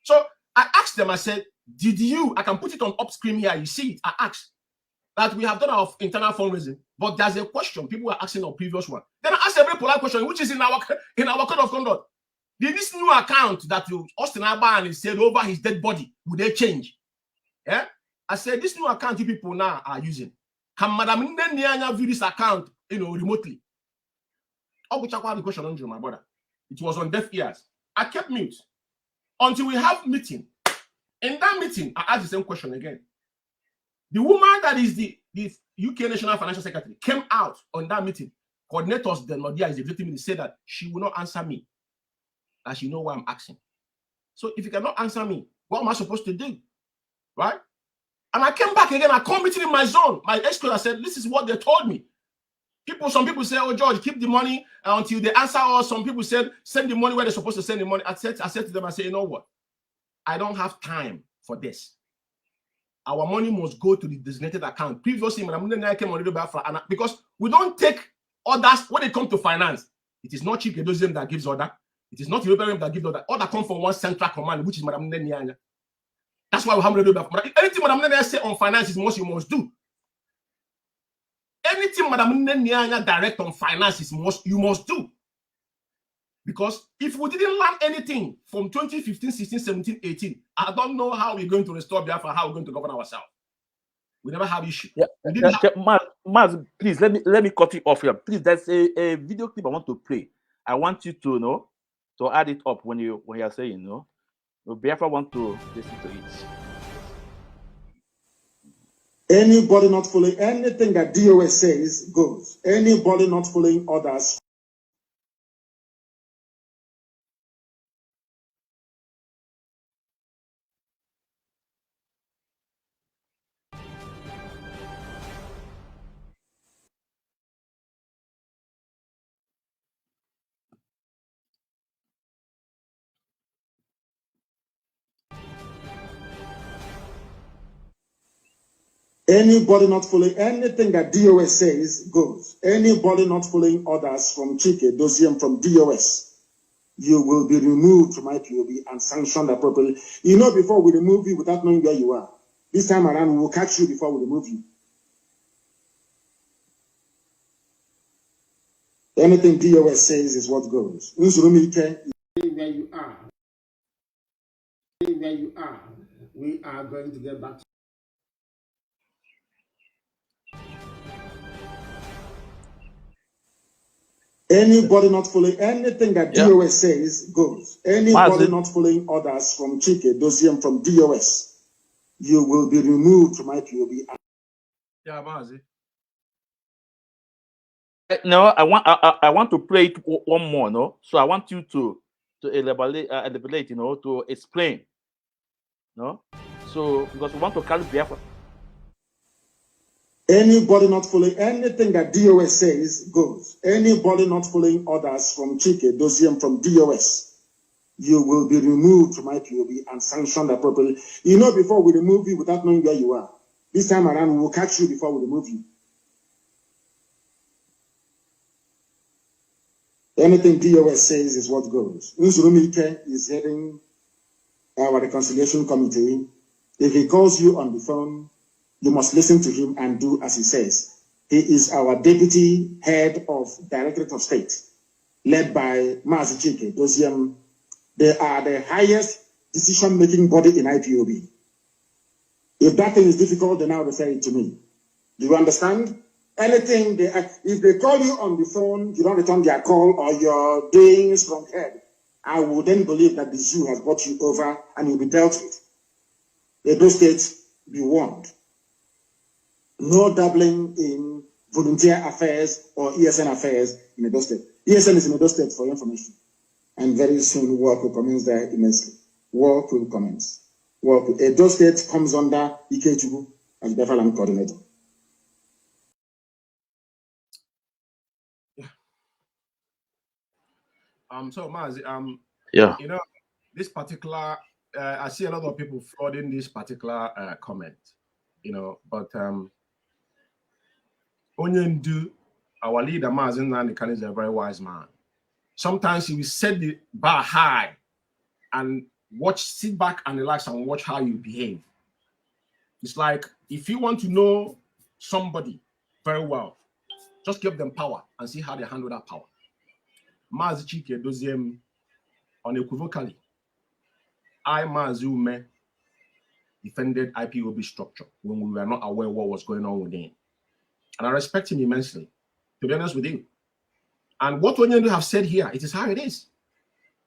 So I asked them, I said, I can put it on up screen here, you see it. I asked that we have done our internal fundraising, but there's a question people are asking on previous one. Then I asked a very polite question, which is in our code of conduct. Did this new account that Austin Aban said over his dead body, would they change? Yeah? I said, this new account you people now are using. Can Madam Nene view this account, remotely? I'll go check out the question on you, my brother. It was on deaf ears. I kept mute. until we have meeting. In that meeting, I asked the same question again. The woman that is the UK National Financial Secretary came out on that meeting. Coordinators, the Nordia is the victim, said that she will not answer me. And she know why I'm asking. So if you cannot answer me, what am I supposed to do? Right? And I came back again. I called meeting in my zone. My ex-colleague said, this is what they told me. Some people say, oh, George, keep the money until they answer us. Some people said, send the money where they're supposed to send the money. I said to them, I said, you know what? I don't have time for this. Our money must go to the designated account. Previously, Madam Nene came on Radio Biafra, because we don't take orders when it comes to finance. It is not Chika Edoziem that gives order. It is not European that gives order. Order comes from one central command, which is Madam Nene. That's why we have Radio Biafra. Anything Madam Nene say on finance is what you must do. Anything Madam Nene direct on finance is you must do. Because if we didn't learn anything from 2015, 16, 17, 18, I don't know how we're going to restore Biafra, how we're going to govern ourselves. We never have issue. Yeah. Maz, please let me cut you off here. Please, there's a video clip I want to play. I want you to to add it up when you are saying Biafra want to listen to it. Anybody not following anything that DOS says goes. Anybody not following orders. Anybody not following anything that DOS says goes. Anybody not following orders from Chika Edoziem from DOS, you will be removed from IPOB and sanctioned appropriately. You know, before we remove you without knowing where you are, this time around we will catch you before we remove you. Anything DOS says is what goes. Where you are. Where you are. We are going to get back to anybody not following anything that DOS says goes. Anybody not following orders from Chika Edoziem from DOS, you will be removed from IPOB. Yeah, Mazi. No, I want to play it one more. No, so I want you to elaborate, to explain. No, so because we want to carry Biafra. Anybody not following anything that DOS says goes. Anybody not following orders from Chika Edoziem from DOS, you will be removed from IPOB and sanctioned appropriately. You know, before we remove you without knowing where you are, this time around we will catch you before we remove you. Anything DOS says is what goes. Ike is heading our reconciliation committee. If he calls you on the phone, you must listen to him and do as he says. He is our deputy head of Directorate of State, led by Mazi Chika Edoziem. They are the highest decision-making body in IPOB. If that thing is difficult, then now refer it to me. Do you understand? Anything, if they call you on the phone, you don't return their call, or you're doing strong head, I will then believe that the zoo has brought you over and you'll be dealt with. Edo State, be warned. No dabbling in volunteer affairs or ESN affairs in Edo State. ESN is in Edo State for your information. And very soon work will commence there immensely. Work will commence. Edo State comes under Ikechukwu as Biafra Land Coordinator. So Mazi, Yeah. This particular, I see a lot of people flooding this particular comment, but Onyendu, our leader, Mazi Nanikan, is a very wise man. Sometimes he will set the bar high and sit back and relax and watch how you behave. It's like, if you want to know somebody very well, just give them power and see how they handle that power. Mazi Chika Edoziem, unequivocally, Mazi Umeh defended IPOB structure when we were not aware of what was going on within. And I respect him immensely, to be honest with you. And what Onyendu have said here, it is how it is.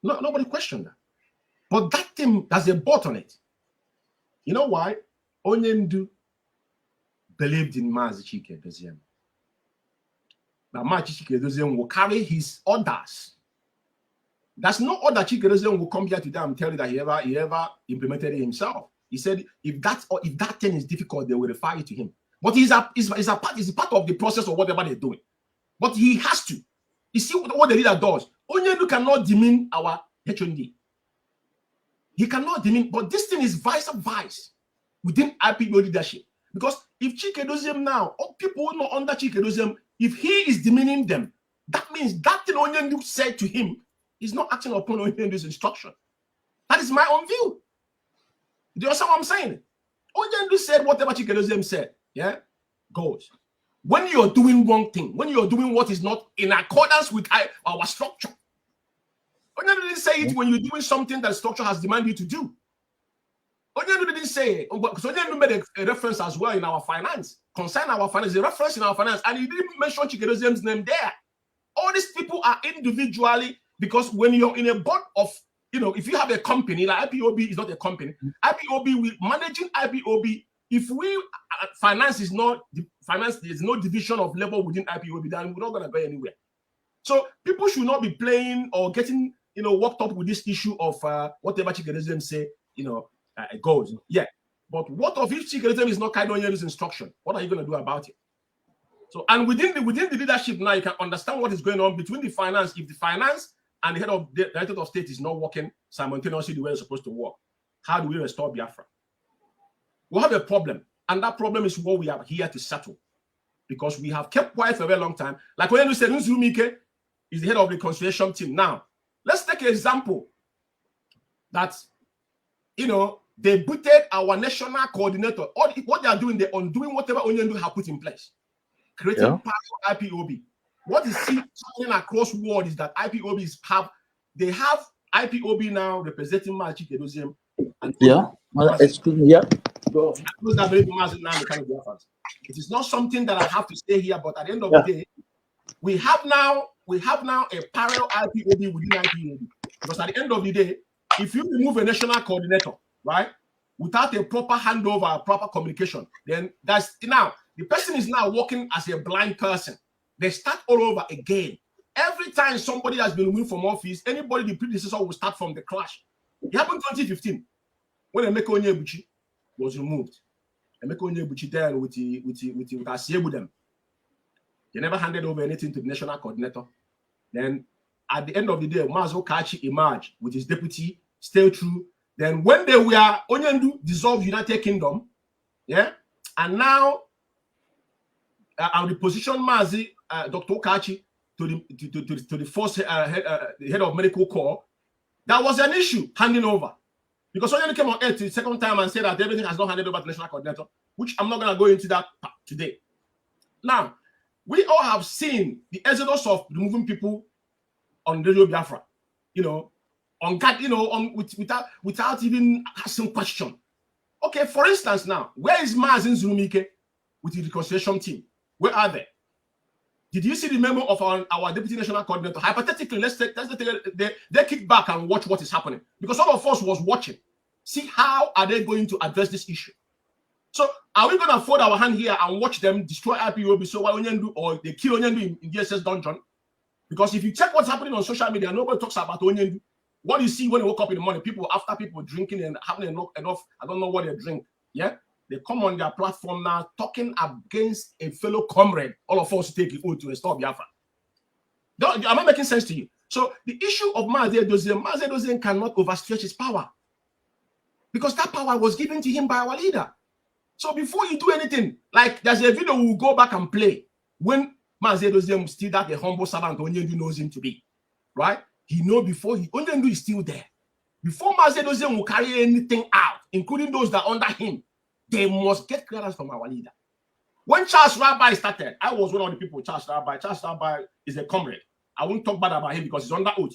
Nobody questioned that. But that thing, there's a but on it. You know why? Onyendu believed in Mazi Chika Edoziem. Now Mazi Chika Edoziem will carry his orders. There's no other Chika Edoziem will come here today and tell you that he ever implemented it himself. He said if that thing is difficult, they will refer it to him. But he's a part of the process of whatever they're doing. But he has to. You see what the leader does. Onyendu cannot demean our HND. He cannot demean, but this thing is vice within IPOB leadership. Because if Chika Edoziem now, all people who know under Chika Edoziem, if he is demeaning them, that means that thing Onyendu said to him is not acting upon Onyendu's instruction. That is my own view. Do you understand what I'm saying? Onyendu said whatever Chika Edoziem said, yeah, goes. When you're doing wrong thing, when you're doing what is not in accordance with our structure, Onyendu didn't say it when you're doing something that structure has demanded you to do. Onyendu didn't say it, because Onyendu made a reference as well in our finance, concerning our finance, a reference in our finance, and he didn't mention Chika Edoziem's name there. All these people are individually, because when you're in a board of, if you have a company, like IPOB is not a company, IPOB, managing IPOB, if we finance is not finance, there's no division of labor within IPOB, then we're not going to go anywhere. So people should not be playing or getting, worked up with this issue of whatever Chika Edoziem say, goes. Yeah. But what if Chika Edoziem is not carrying on this instruction? What are you going to do about it? So, and within the leadership now, you can understand what is going on between the finance. If the finance and the head of state is not working simultaneously the way it's supposed to work, how do we restore Biafra? We have a problem, and that problem is what we are here to settle, because we have kept quiet for a very long time. Like when you said, Ezumezu is the head of the reconciliation team. Now, let's take an example that, they booted our national coordinator. All what they are doing, they're undoing whatever Onyendu have put in place, creating power for IPOB. What is happening across the world is that IPOBs have IPOB now representing Mazi Ezumezu Ikechukwu. Excuse me. Yeah. Go. It is not something that I have to say here, but at the end of the day, we have now a parallel IPOB within IPOB. Because at the end of the day, if you remove a national coordinator, right, without a proper handover, a proper communication, then the person is now working as a blind person. They start all over again. Every time somebody has been removed from office, anybody, the predecessor, will start from the crash. It happened in 2015 when Emeka Onyebuchi was removed. Emeka Onyebuchi then with them. They never handed over anything to the national coordinator. Then at the end of the day, Mazi Okachi emerged with his deputy, stay true. Then when they were, Onyendu dissolved United Kingdom, and now I'll reposition Mazi, Dr. Okachi, to the first head of medical corps. That was an issue, handing over. Because Onyendu came on air the second time and said that everything has not handed over to the national coordinator, which I'm not going to go into that today. Now, we all have seen the exodus of removing people on Radio Biafra, without even asking question. Okay, for instance, now, where is Mazi Ezumezu Ikechukwu with the reconciliation team? Where are they? Did you see the memo of our deputy national coordinator? Hypothetically, let's they kick back and watch what is happening, because all of us was watching. See how are they going to address this issue? So are we going to fold our hand here and watch them destroy IPOB so while Onyendu, or they kill Onyendu in DSS dungeon? Because if you check what's happening on social media, nobody talks about Onyendu. What do you see when they woke up in the morning? People drinking and having enough, I don't know what they drink. Yeah, they come on their platform now talking against a fellow comrade. All of us take it to restore Biafra. Am I making sense to you? So the issue of Mazi Ezumezu cannot overstretch his power, because that power was given to him by our leader. So before you do anything, like there's a video we'll go back and play when Mazi Ezumezu still that a humble servant Onyendu knows him to be, right? Onyendu is still there. Before Mazi Ezumezu will carry anything out, including those that are under him, they must get clearance from our leader. When Charles Rabbi started, I was one of the people. Charles Rabbi is a comrade. I won't talk bad about him because he's under oath.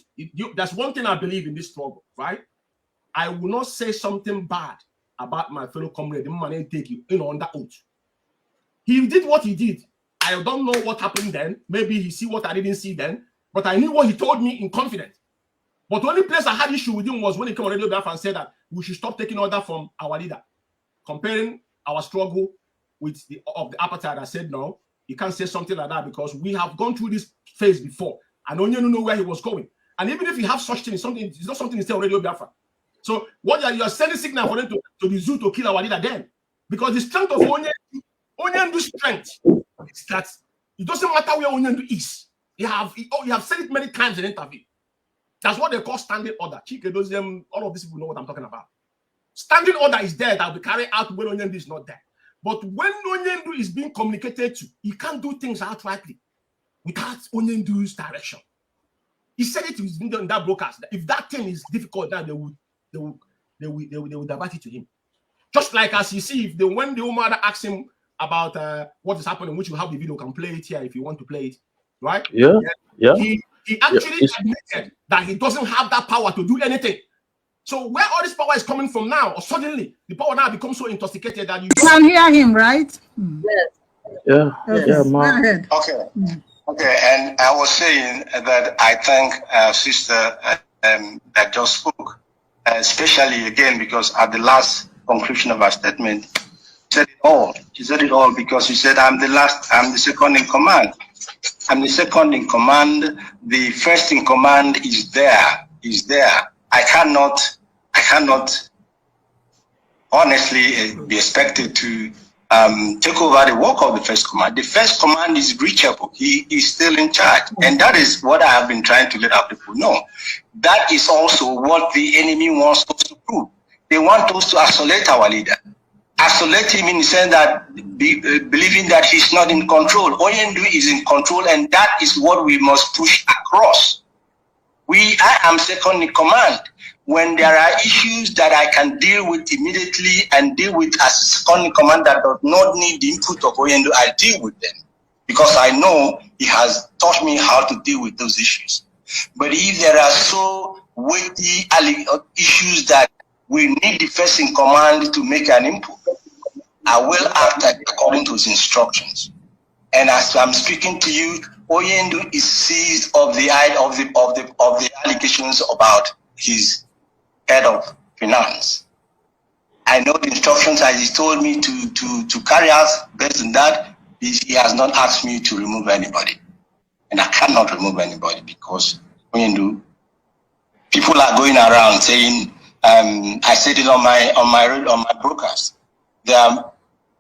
That's one thing I believe in this struggle, right? I will not say something bad about my fellow comrade. The man ain't take you, under oath. He did what he did. I don't know what happened then. Maybe he see what I didn't see then, but I knew what he told me in confidence. But the only place I had issue with him was when he came on Radio Biafra and said that we should stop taking order from our leader, comparing our struggle with the apartheid. I said, no, you can't say something like that because we have gone through this phase before. And Onye know where he was going. And even if you have such thing, it's not something you say on Radio Biafra. So what you are sending signal for them to the zoo to kill our leader then. Because the strength of Onyendu's strength is that it doesn't matter where Onyendu is. You have said it many times in interview. That's what they call standing order. Chika Edoziem, all of these people know what I'm talking about. Standing order is there that will be carried out when Onyendu is not there. But when Onyendu is being communicated to, he can't do things outrightly without Onyendu's direction. He said it in that broadcast. If that thing is difficult, then they will divert it to him. Just like as you see, when the Umeh asks him about what is happening, which you have the video, can play it here if you want to play it, right? Yeah. He actually admitted that he doesn't have that power to do anything. So where all this power is coming from now, or suddenly the power now becomes so intoxicated that you can hear him, right? Yeah. Okay. Yeah, Go ahead. Okay, and I was saying that I thank sister that just spoke, especially again because at the last conclusion of her statement, she said it all. She said it all because she said, I'm the second in command. I'm the second in command. The first in command is there. I cannot honestly be expected to take over the work of the first command. The first command is reachable. He is still in charge. And that is what I have been trying to let our people know. That is also what the enemy wants us to prove. They want us to isolate our leader. Isolate him in the sense that believing that he's not in control. Onyendu is in control, and that is what we must push across. I am second in command. When there are issues that I can deal with immediately and deal with as second in command that does not need the input of Onyendu, I deal with them. Because I know he has taught me how to deal with those issues. But if there are so weighty issues that we need the first in command to make an input, I will act according to his instructions. And as I'm speaking to you, Onyendu is seized of the allegations about his head of finance. I know the instructions as he told me to carry out. Based on that, he has not asked me to remove anybody, and I cannot remove anybody because Onyendu, people are going around saying, I said it on my broadcast.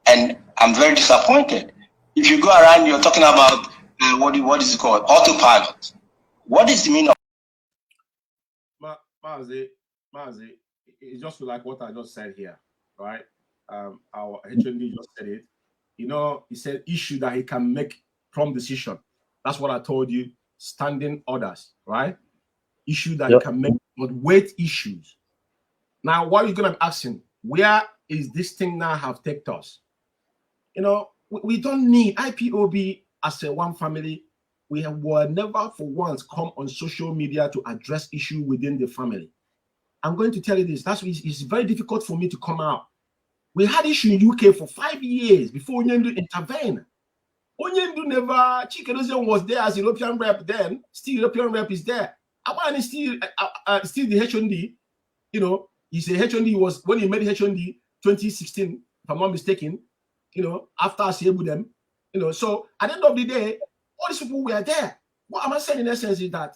And I'm very disappointed. If you go around, you're talking about what is it called? Autopilot. What is the meaning of Mazi, it's just like what I just said here, right? Our HND just said it. He said issue that he can make prompt decision. That's what I told you. Standing orders, right? Issue that he can make, but weight issues. Now, what are you going to be asking? Where is this thing now have taken us? We don't need IPOB as a one family. We were never for once come on social media to address issue within the family. I'm going to tell you this. It's very difficult for me to come out. We had issue in UK for 5 years before Onyendu intervened. Onyendu never. Chika Edoziem was there as European rep then. Still European rep is there. Abani still the HND. He's a HND. Was when he made HND 2016, if I'm not mistaken. After I saved them. So at the end of the day, all these people were there. What I'm saying in essence is that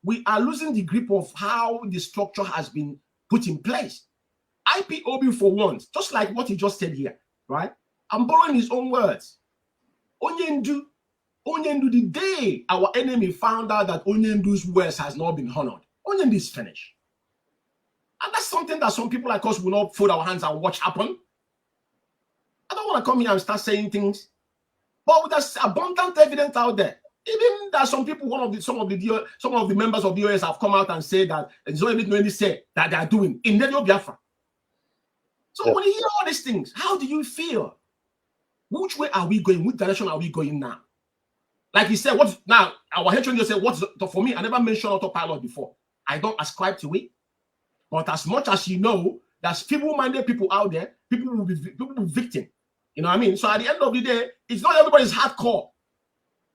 we are losing the grip of how the structure has been put in place. IPOB for once, just like what he just said here, right? I'm borrowing his own words. Onyendu, the day our enemy found out that Onyendu's words has not been honored, Onyendu is finished. And that's something that some people like us will not fold our hands and watch happen. I don't want to come here and start saying things, but there's abundant evidence out there. Even that some people, some of the members of the OS have come out and said that it's not even really say that they are doing in Radio Biafra. So when you hear all these things, how do you feel? Which way are we going? Which direction are we going now? Like he said, what's now our HND said, what's for me? I never mentioned autopilot before. I don't ascribe to it. But as much as you know, there's feeble-minded people out there, people will be victim. You know what I mean? So at the end of the day, it's not everybody's hardcore.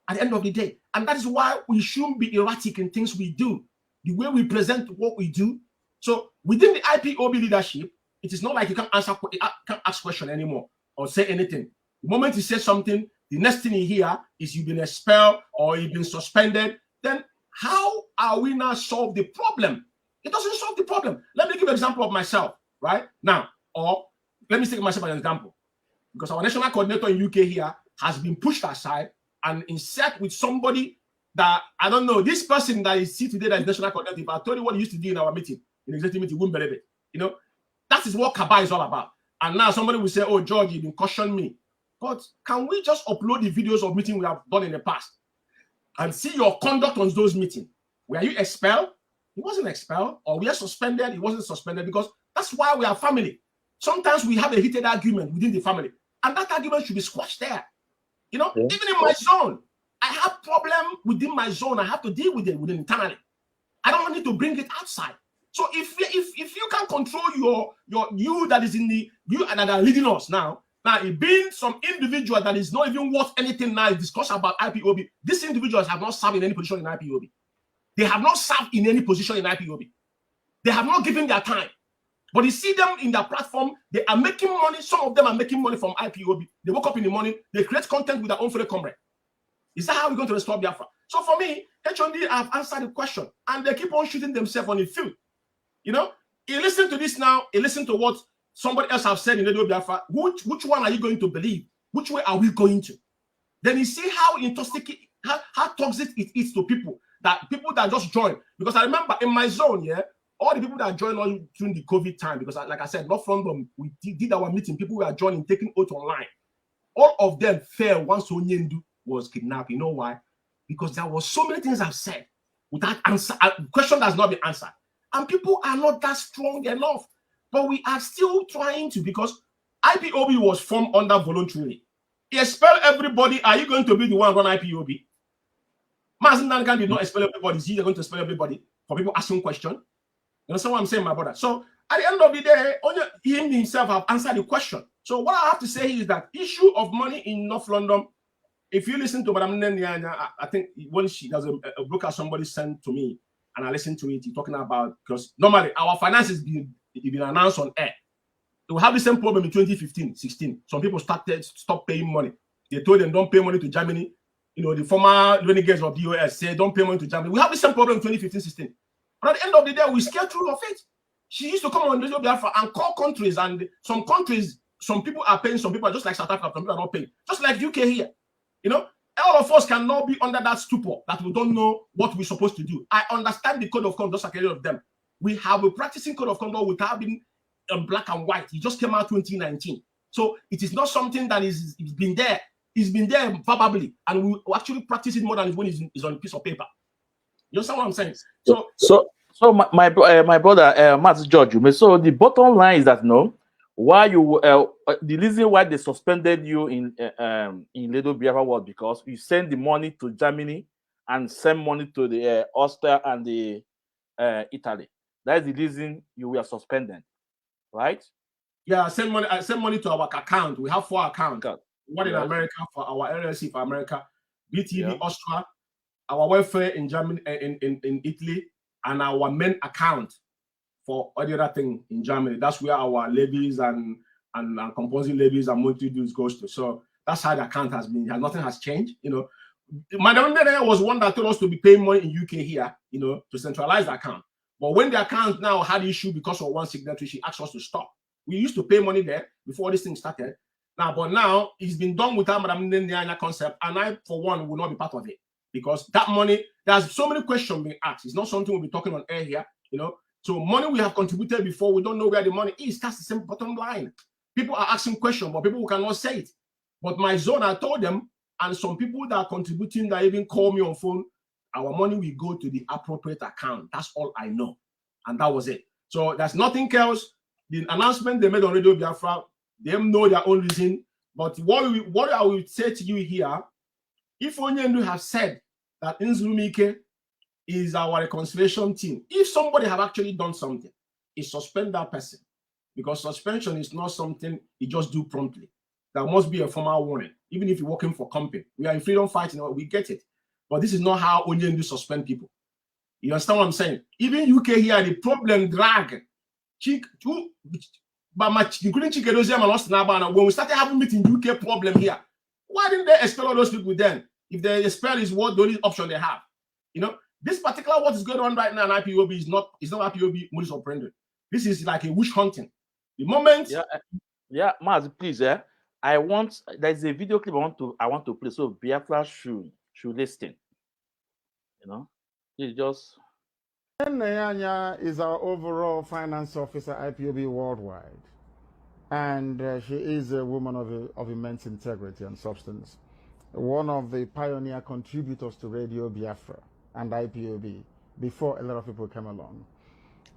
At the end of the day. And that is why we shouldn't be erratic in things we do. the way we present what we do. So within the IPOB leadership, it is not like you can't ask question anymore or say anything. The moment you say something, the next thing you hear is you've been expelled or you've been suspended. Then how are we now solve the problem? It doesn't solve the problem. Let me give an example of myself right now, or let me take myself as an example, because our national coordinator in UK here has been pushed aside and insert with somebody that I don't know. This person that is today that is national coordinator, if I told you what he used to do in our meeting, in executive meeting, you wouldn't believe it. You know, that is what Kaba is all about. And now somebody will say, "Oh, George, you've been cautioning me." But can we just upload the videos of meetings we have done in the past and see your conduct on those meetings? Were you expelled? He wasn't expelled. Or we are suspended? He wasn't suspended, because that's why we are family. Sometimes we have a heated argument within the family, and that argument should be squashed there. You know, even in my zone, I have problem within my zone. I have to deal with it within internally. I don't need to bring it outside. So if you can control you that is in the you and that are leading us now it being some individual that is not even worth anything now discuss about IPOB. These individuals have not served in any position in IPOB. They have not served in any position in IPOB. They have not given their time. But you see them in their platform, they are making money. Some of them are making money from IPOB. They woke up in the morning, they create content with their own fellow comrade. Is that how we're going to restore Biafra? So for me, HOD have answered the question, and they keep on shooting themselves on the field. You know, you listen to this now, you listen to what somebody else have said in Radio Biafra. Which one are you going to believe? Which way are we going to? Then you see how intoxicating, how toxic it is to people that just join. Because I remember in my zone, all the people that joined us during the COVID time, because like I said, not from them, we did our meeting, people were joining, taking oath online. All of them fell once Onyendu was kidnapped. You know why? Because there was so many things I've said without answer. The question has not been answered. And people are not that strong enough. But we are still trying to, because IPOB was formed under voluntarily. He expelled everybody. Are you going to be the one run IPOB? Mazi Ezumezu did not expel everybody. Is he going to expel everybody for people asking questions? You understand what I'm saying, my brother? So at the end of the day, only him himself have answered the question. So what I have to say is that issue of money in North London, if you listen to Madam Nenyanya, I think when she does a book that somebody sent to me, and I listened to it, he's talking about, because normally our finances been announced on air. They will have the same problem in 2015-16. Some people stopped paying money. They told them don't pay money to Germany. You know, the former renegades of the US said don't pay money to Germany. We have the same problem in 2015-16. But at the end of the day, we scared through of it. She used to come on Radio Biafra and call countries, and some countries, some people are paying, some people are just like South Africa, some people are not paying. Just like UK here. You know, all of us cannot be under that stupor that we don't know what we're supposed to do. I understand the code of conduct, just like any of them. We have a practicing code of conduct without being black and white. It just came out 2019. So it is not something that it's been there. It's been there verbally, and we actually practice it more than when it's on a piece of paper. You understand what I'm saying? So my brother, Mazi George, so the bottom line is that why you the reason why they suspended you in Radio Biafra was because you send the money to Germany and send money to the Austria and the Italy. That is the reason you were suspended, right? Yeah, I send money to our account. We have 4 accounts. One in America for our LLC for America, BTV Austria, our welfare in Germany, in Italy, and our main account for all the other thing in Germany. That's where our levies and composing levies and monthly dues goes to. So that's how the account has been. Nothing has changed. You know, Madam Nene was one that told us to be paying money in UK here, you know, to centralize the account. But when the account now had issue because of one signatory, she asked us to stop. We used to pay money there before this thing started. But now it's been done without Madam Nene concept, and I, for one, will not be part of it. Because that money, there's so many questions being asked. It's not something we'll be talking on air here, you know. So money we have contributed before, we don't know where the money is. That's the same bottom line. People are asking questions, but people cannot say it. But my zone, I told them, and some people that are contributing that even call me on phone, our money will go to the appropriate account. That's all I know. And that was it. So there's nothing else. The announcement they made on Radio Biafra, they know their own reason. But what I will say to you here, if Onyendu has said that Nzulumike is our reconciliation team, if somebody have actually done something, it suspend that person. Because suspension is not something you just do promptly. There must be a formal warning. Even if you're working for company, we are in freedom fighting, we get it. But this is not how Onyendu suspend people. You understand what I'm saying? Even UK here, the problem drag. Including Chika Edoziem and Austin Abana, when we started having meeting UK problem here, why didn't they expel all those people then? If they expel is what the only option they have. You know, this particular what is going on right now in IPOB is not IPOB modus operandi. This is like a witch hunting. The moment Mazi, please, there's a video clip I want to play, so Biafra should listen. You know, it's just. Nyanya is our overall finance officer, IPOB worldwide, and she is a woman of immense integrity and substance. One of the pioneer contributors to Radio Biafra and IPOB before a lot of people came along.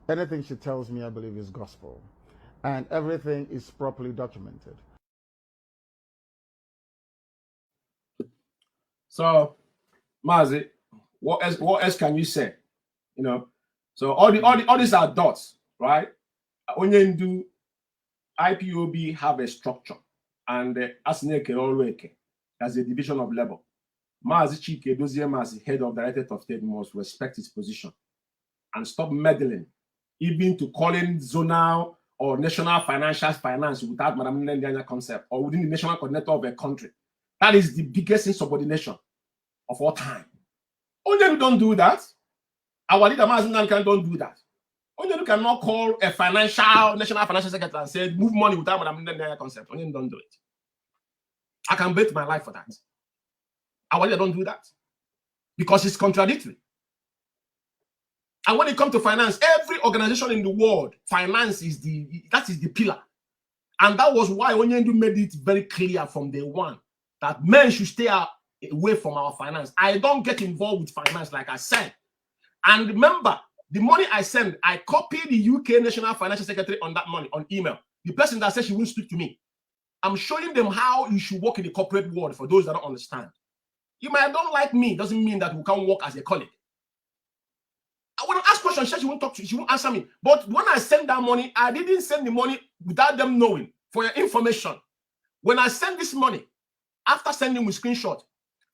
Anything she tells me, I believe, is gospel, and everything is properly documented. So, Mazi, what else can you say? You know, so all these are dots, right? Onyendu, IPOB have a structure, and as a division of labor. Mazi Chika Edoziem as the head of Directorate of State must respect his position and stop meddling, even to calling zonal or national finance without Madam Nendianya concept or within the national coordinator of a country. That is the biggest insubordination of all time. Onyendu don't do that. Our leader Mazi Nankan don't do that. Onyendu cannot call a national financial secretary and say move money without Madam Nendianya concept. Onyendu don't do it. I can bet my life for that. Our leader don't do that because it's contradictory. And when it comes to finance, every organization in the world, finance is the pillar. And that was why Onyendu made it very clear from day one that men should stay away from our finance. I don't get involved with finance, like I said. And remember, the money I send, I copy the UK National Financial Secretary on that money on email. The person that said she won't speak to me. I'm showing them how you should work in the corporate world for those that don't understand. You might don't like me, doesn't mean that we can't work as a colleague. I want to ask questions, she won't talk to you, she won't answer me. But when I send that money, I didn't send the money without them knowing. For your information, when I send this money, after sending with screenshot,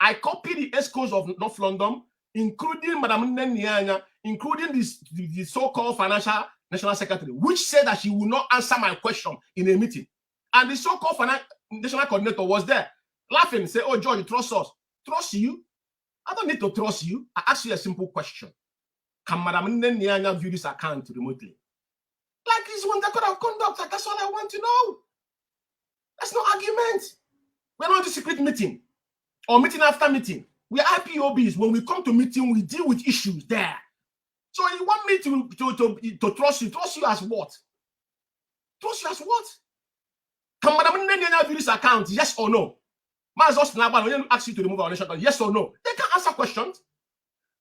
I copy the ESCOs of North London, including Madam Nendianya, including the so-called financial national secretary, which said that she will not answer my question in a meeting. And the so-called national coordinator was there, laughing, say, "Oh, George, trust us." Trust you? I don't need to trust you. I ask you a simple question. Can Madam Nendianya view this account remotely? Like it's one that could have conduct. That's all I want to know. That's no argument. We're not a secret meeting or meeting after meeting. We are IPOBs. When we come to meeting, we deal with issues there. So you want me to trust you? Trust you as what? Trust you as what? Can Madam Nendianya view this account? Yes or no? Mazi Onyendu ask you to remove our nation. Yes or no? They can answer questions.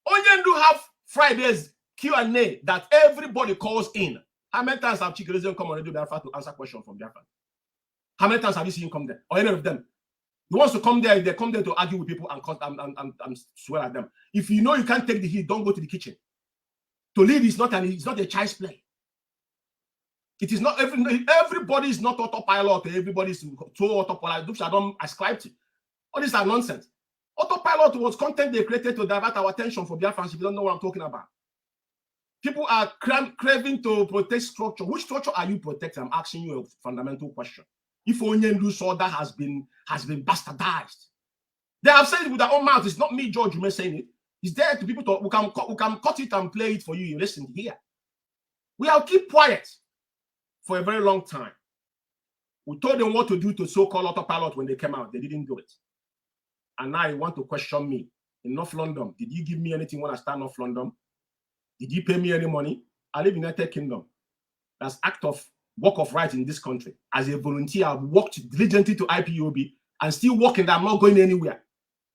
Onyendu have Fridays Q&A that everybody calls in. How many times have Chika Edoziem come on Radio Biafra to answer questions from Biafra? How many times have you seen him come there? Or any of them? He wants to come there, they come there to argue with people and swear at them. If you know you can't take the heat, don't go to the kitchen. To lead is not a child's play. It is not everybody is not autopilot, everybody is so autopilot. Those I don't ascribe to. All these are nonsense. Autopilot was content they created to divert our attention from Biafra. If you don't know what I'm talking about. People are craving to protect structure. Which structure are you protecting? I'm asking you a fundamental question. If Onyendu's order has been bastardized, they have said it with their own mouth. It's not me, George, you may saying it. It's there to people who can cut it and play it for you. You listen here. We have keep quiet for a very long time. We told them what to do to so-called autopilot when they came out. They didn't do it. And now you want to question me. In North London, did you give me anything when I start North London? Did you pay me any money? I live in the United Kingdom. That's work of right in this country. As a volunteer, I've worked diligently to IPOB and still working. I'm not going anywhere.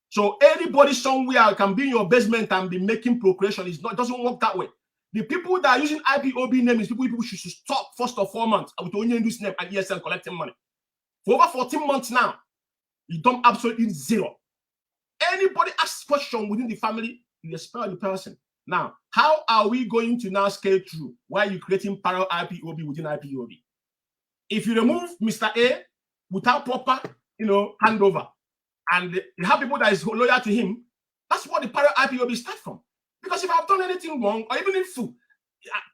So anybody somewhere can be in your basement and be making procreation. It doesn't work that way. The people that are using IPOB name is people should stop first of 4 months with Onyendu's name and ESL collecting money. For over 14 months now, you dump absolutely zero. Anybody asks question within the family, you expel the person. Now, how are we going to now scale through while you're creating parallel IPOB within IPOB? If you remove Mr. A without proper, handover, and you have people that is loyal to him, that's what the parallel IPOB start from. Because if I've done anything wrong, or even if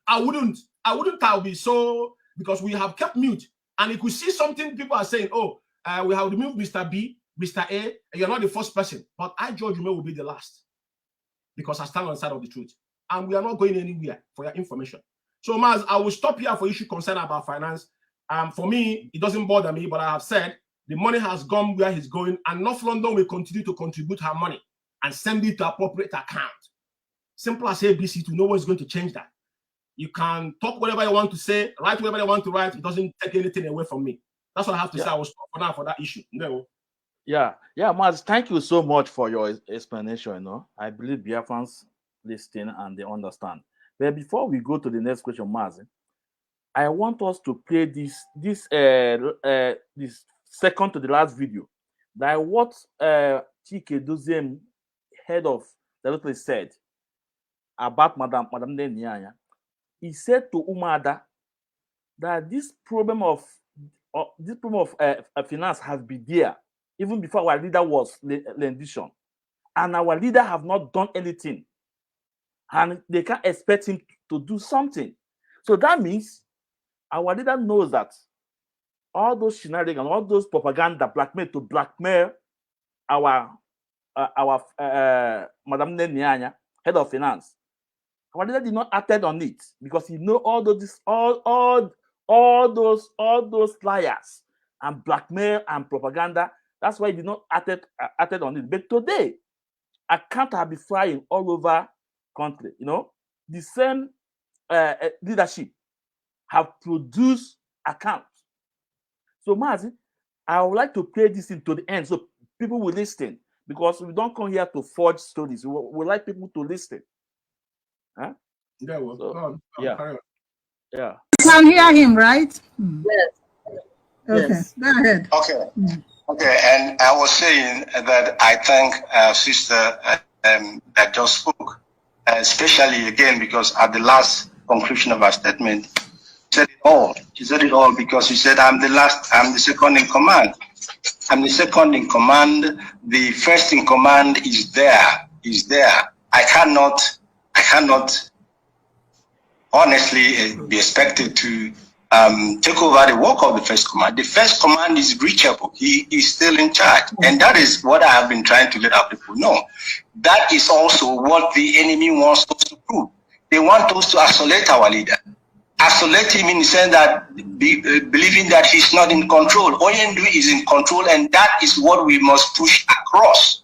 I'll be so, because we have kept mute. And if we see something, people are saying, oh, we have removed Mr. B, Mr. A, and you're not the first person. But I, George Umeh, will be the last. Because I stand on the side of the truth. And we are not going anywhere, for your information. So, Maz, I will stop here for issue concerned about finance. For me, it doesn't bother me, but I have said the money has gone where it's going, and North London will continue to contribute her money and send it to appropriate account. Simple as ABC, to no one is going to change that. You can talk whatever you want to say, write whatever you want to write. It doesn't take anything away from me. That's what I have to say. I will stop for now for that issue. No. Yeah, Maz, thank you so much for your explanation. You know, I believe Biafrans listen and they understand. But before we go to the next question, Maz, I want us to play this second to the last video. That what Chika Edoziem, head of the local, said about Madam Nyanya. He said to Umeh that this problem of finance has been there even before our leader was rendition, and our leader have not done anything, and they can't expect him to do something. So that means our leader knows that all those shenanigans and all those propaganda blackmail our Madam Nyanya, head of finance. Our leader did not act on it because he know all those liars and blackmail and propaganda. That's why he did not act on it. But today, account have been flying all over country. You know, the same leadership have produced accounts. So, Mazi, I would like to play this into the end so people will listen, because we don't come here to forge stories. We like people to listen. Huh? Yeah, well, so, yeah. You can hear him, right? Yes. Okay, Yes. Go ahead. Okay. Okay, and I was saying that I thank sister that just spoke, especially again because at the last conclusion of her statement, she said it all. She said it all because she said, I'm the second in command. I'm the second in command. The first in command is there. I cannot honestly be expected to take over the work of the first command. The first command is reachable. He is still in charge. And that is what I have been trying to let our people know. That is also what the enemy wants us to prove. They want us to isolate our leader. Isolate him in the sense that believing that he's not in control. Oyendu is in control, and that is what we must push across.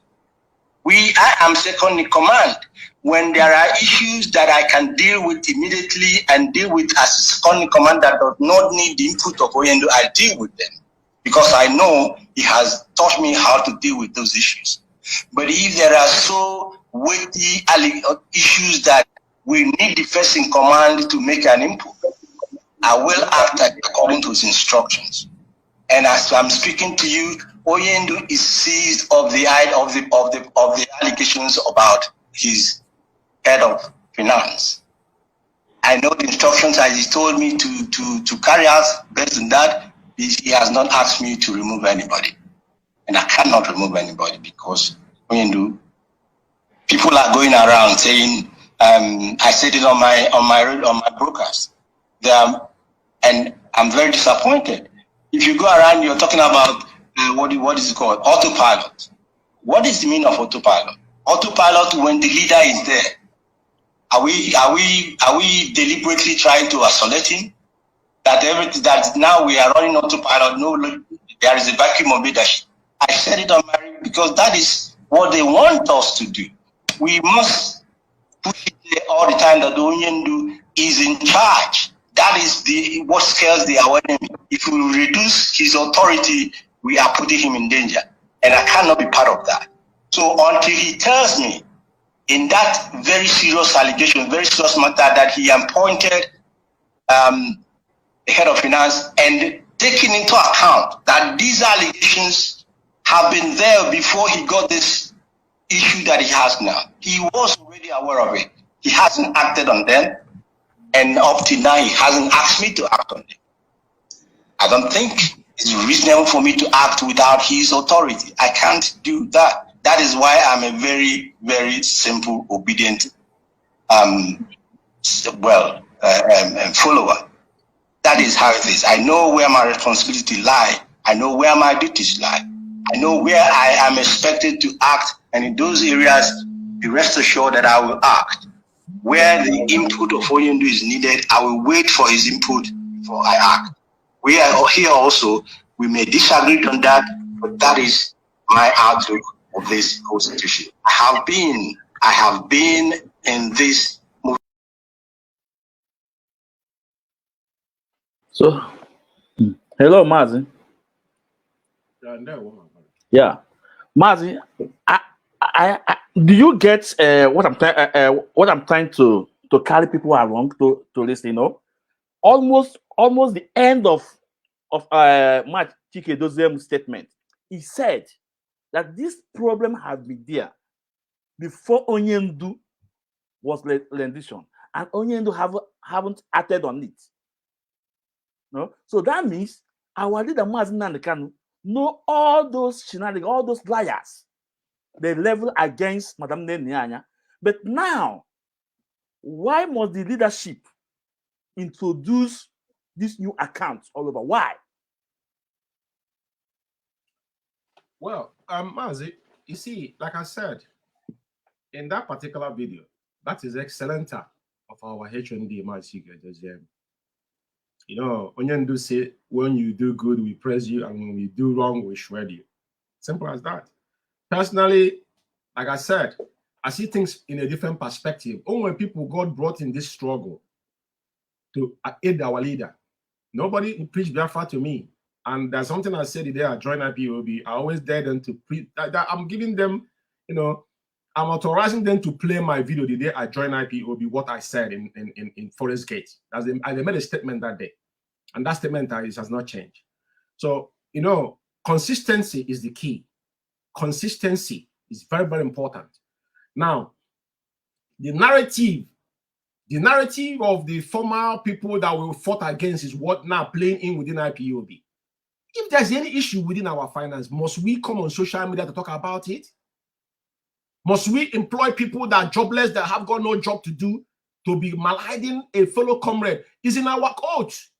I am second in command. When there are issues that I can deal with immediately and deal with as second in command that does not need the input of Oyendu, I deal with them because I know he has taught me how to deal with those issues. But if there are so weighty issues that we need the first in command to make an input, I will act according to his instructions. And as I'm speaking to you, Oyendu is seized of the allegations about his head of finance. I know the instructions as he told me to carry out. Based on that, he has not asked me to remove anybody, and I cannot remove anybody because Oyendu, people are going around saying, I said it on my broadcast. And I'm very disappointed. If you go around, you're talking about what is it called? Autopilot. What is the meaning of autopilot? Autopilot when the leader is there. Are we deliberately trying to isolate him? That now we are running autopilot. No, there is a vacuum of leadership. I said it on my because that is what they want us to do. We must push it all the time that the Oyendu is in charge. That is what scares our enemy. If we reduce his authority, we are putting him in danger. And I cannot be part of that. So until he tells me in that very serious allegation, very serious matter, that he appointed the head of finance and taking into account that these allegations have been there before he got this issue that he has now. He was already aware of it. He hasn't acted on them. And up to now, he hasn't asked me to act on it. I don't think it's reasonable for me to act without his authority. I can't do that. That is why I'm a very, very simple, obedient follower. That is how it is. I know where my responsibility lie. I know where my duties lie. I know where I am expected to act, and in those areas, be rest assured that I will act. Where the input of Onyendu is needed, I will wait for his input before I act. We are here also, we may disagree on that, but that is my outlook of this whole situation. I have been in this movement. So, hello, Mazi. Yeah, Mazi, do you get what I'm trying to carry people along to listen? You know, almost the end of Chika Edoziem's statement. He said that this problem had been there before Onyendu was rendition, and Onyendu haven't acted on it. No, so that means our leader Mazi Nnamdi know all those shenanigans, all those liars they level against Madam Nenianya. But now, why must the leadership introduce these new accounts all over? Why? Well, Mazi, you see, like I said, in that particular video, that is excellent of our HND Mazi Ezumezu. You know, Onyendu say, when you do good, we praise you, and when you do wrong, we shred you. Simple as that. Personally, like I said, I see things in a different perspective. Only when people got brought in this struggle to aid our leader, nobody preached Biafra to me. And there's something I said the day I joined IPOB. I always dare them to preach. I'm giving them, you know, I'm authorizing them to play my video the day I joined IPOB, what I said in Forest Gate. I made a statement that day. And that statement has not changed. So, you know, consistency is the key. Consistency is very, very important. Now, the narrative of the former people that we fought against is what now playing in within IPOB. If there's any issue within our finance, must we come on social media to talk about it? Must we employ people that are jobless, that have got no job to do, to be maligning a fellow comrade? It's in our oath.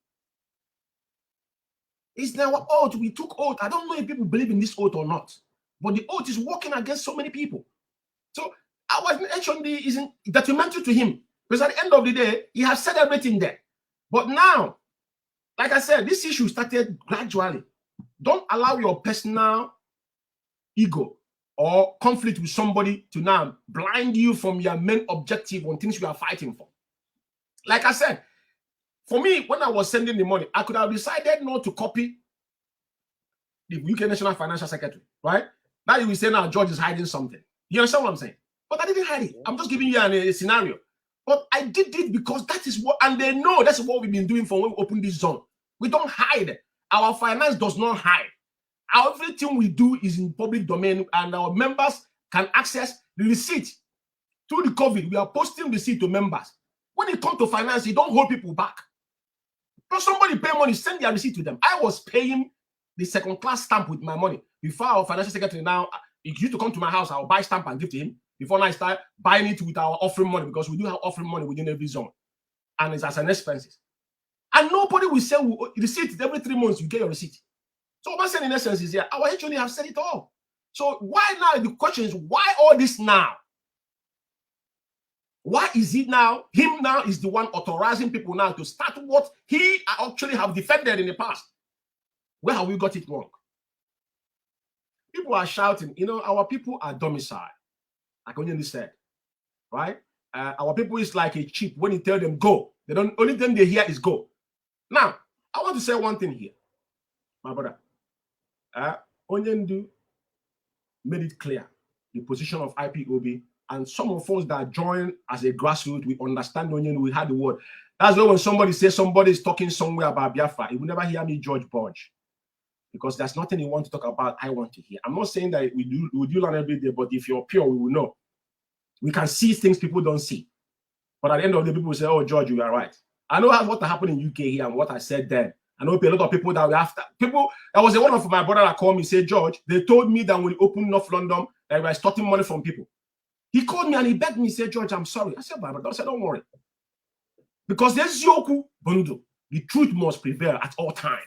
It's in our oath. We took oath. I don't know if people believe in this oath or not, but the oath is working against so many people. So our HND isn't detrimental to him, because at the end of the day, he has said everything there. But now, like I said, this issue started gradually. Don't allow your personal ego or conflict with somebody to now blind you from your main objective on things you are fighting for. Like I said, for me, when I was sending the money, I could have decided not to copy the UK National Financial Secretary, right? Now you will say now George is hiding something. You understand what I'm saying? But I didn't hide it. I'm just giving you a scenario. But I did it because that is what, and they know that's what we've been doing from when we opened this zone. We don't hide. Our finance does not hide. Everything we do is in public domain, and our members can access the receipt. Through the COVID, we are posting receipt to members. When it comes to finance, you don't hold people back. But somebody pay money, send their receipt to them. I was paying the second-class stamp with my money. Before our financial secretary now, he used to come to my house, I'll buy stamp and give to him. Before now, I start buying it with our offering money, because we do have offering money within every zone. And it's as an expenses. And nobody will send receipt every 3 months, you get your receipt. So what I'm saying in essence is, our HOD have said it all. So why now? The question is, why all this now? Why is it now? Him now is the one authorizing people now to start what he actually have defended in the past. Where have we got it wrong? People are shouting, you know, our people are domiciled, like Onyendu said, right? Our people is like a sheep. When you tell them go, they don't, only thing they hear is go. Now, I want to say one thing here, my brother. Onyendu made it clear the position of IPOB, and some of us that join as a grassroots, we understand Onyendu, we had the word. That's why when somebody says somebody is talking somewhere about Biafra, you will never hear me George Budge, because there's nothing you want to talk about I want to hear. I'm not saying that we do learn every day, but if you're pure, we will know. We can see things people don't see. But at the end of the day, people will say, oh, George, you are right. I know what happened in UK here and what I said then. I know a lot of people that were after. People, there was one of my brother that called me, said, George, they told me that when we opened North London, that we were extorting money from people. He called me and he begged me, he said, George, I'm sorry. I said, but I said, don't worry. Because there's Yoku Bondo. The truth must prevail at all times.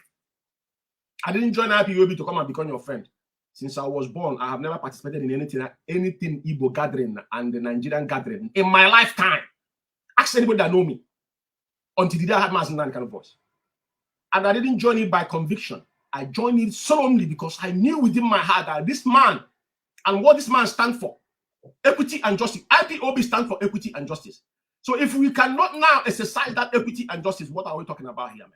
I didn't join IPOB to come and become your friend. Since I was born, I have never participated in anything Igbo gathering and the Nigerian gathering in my lifetime. Ask anybody that know me. Until the day I had my kind of voice. And I didn't join it by conviction. I joined it solemnly because I knew within my heart that this man and what this man stands for, equity and justice. IPOB stands for equity and justice. So if we cannot now exercise that equity and justice, what are we talking about here, man?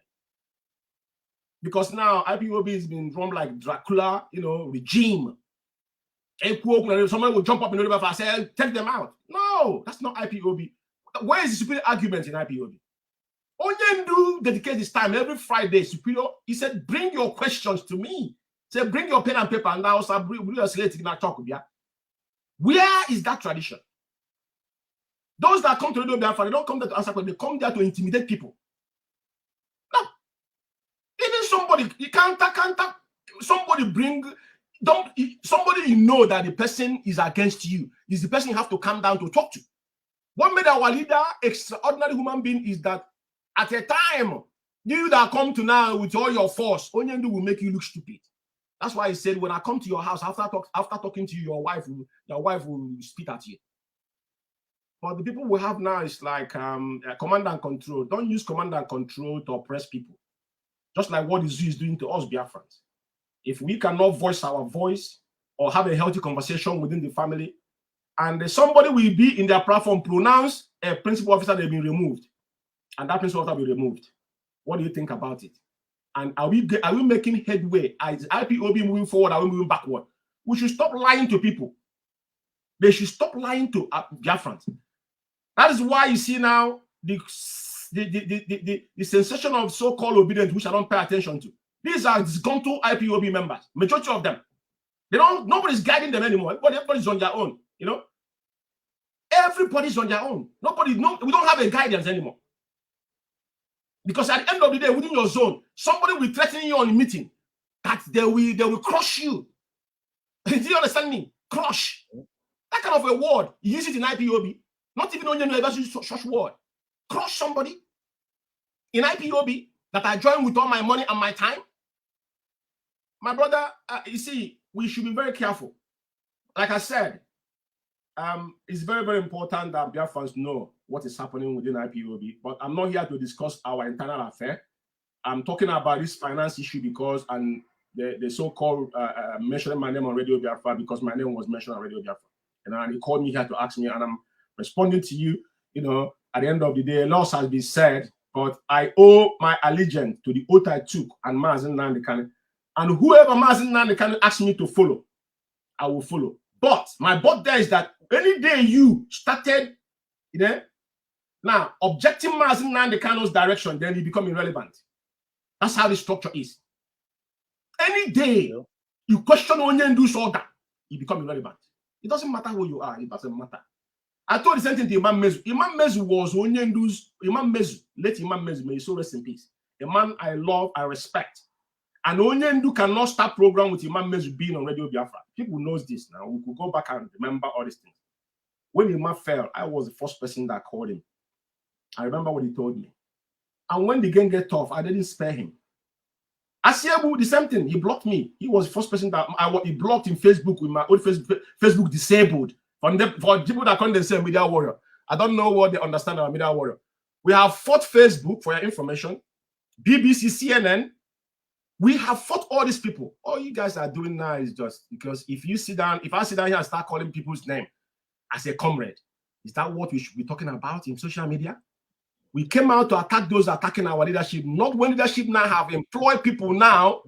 Because now IPOB has been run like Dracula, regime. Someone will jump up in the river and say, take them out. No, that's not IPOB. Where is the superior argument in IPOB? Onyendu dedicates his time every Friday. Superior, he said, bring your questions to me. He said, bring your pen and paper, and now I'll bring a slate in talk. Where is that tradition? Those that come to Radio Biafra, they don't come there to answer questions, they come there to intimidate people. No. Even somebody, you can't somebody somebody you know that the person is against you, is the person you have to calm down to talk to. What made our leader extraordinary human being is that at a time, you that come to now with all your force, Onyendu will make you look stupid. That's why he said, when I come to your house, after talking to you, your wife will spit at you. But the people we have now is like command and control. Don't use command and control to oppress people. Just like what Izu is doing to us Biafrans. If we cannot voice our voice or have a healthy conversation within the family, and somebody will be in their platform, pronounce a principal officer they've been removed, and that principal officer will be removed. What do you think about it? And are we making headway? Is IPOB moving forward? Are we moving backward? We should stop lying to people. They should stop lying to Biafrans. That is why you see now the sensation of so-called obedience, which I don't pay attention to. These are disgruntled IPOB members. Majority of them. Nobody's guiding them anymore. Everybody's on their own. Everybody's on their own. We don't have a guidance anymore. Because at the end of the day, within your zone, somebody will threaten you on a meeting that they will crush you. Do you understand me? Crush. That kind of a word, you use it in IPOB. Not even on your such word. Crush somebody in IPOB that I join with all my money and my time. My brother, you see, we should be very careful. Like I said, it's very, very important that Biafrans know what is happening within IPOB. But I'm not here to discuss our internal affair. I'm talking about this finance issue because the so-called mentioning my name on Radio Biafra because my name was mentioned on Radio Biafra. And he called me here to ask me, and I'm responding to you. At the end of the day, a loss has been said, but I owe my allegiance to the oath I took and Mazi Nnamdi. And whoever Mazi Nnamdi asks me to follow, I will follow. But my but there is that any day you started, now objecting Mazi Nnamdi's direction, then you become irrelevant. That's how the structure is. Any day you question Onyendu's order, you become irrelevant. It doesn't matter who you are. It doesn't matter. I told the same thing to Imam Mezu. Imam Mezu was Onyendu's, Imam Mezu, let Imam Mezu, may he so rest in peace. A man I love, I respect. And Onyendu cannot start program with Imam Mezu being on Radio Biafra. People knows this now. We could go back and remember all these things. When Imam fell, I was the first person that called him. I remember what he told me. And when the game get tough, I didn't spare him. Asiebu, the same thing. He blocked me. He was the first person that he blocked in Facebook with my old Facebook disabled. For people that can't say media warrior. I don't know what they understand about media warrior. We have fought Facebook for your information, BBC, CNN. We have fought all these people. All you guys are doing now is just because if I sit down here and start calling people's name as a comrade, is that what we should be talking about in social media? We came out to attack those attacking our leadership, not when leadership now have employed people now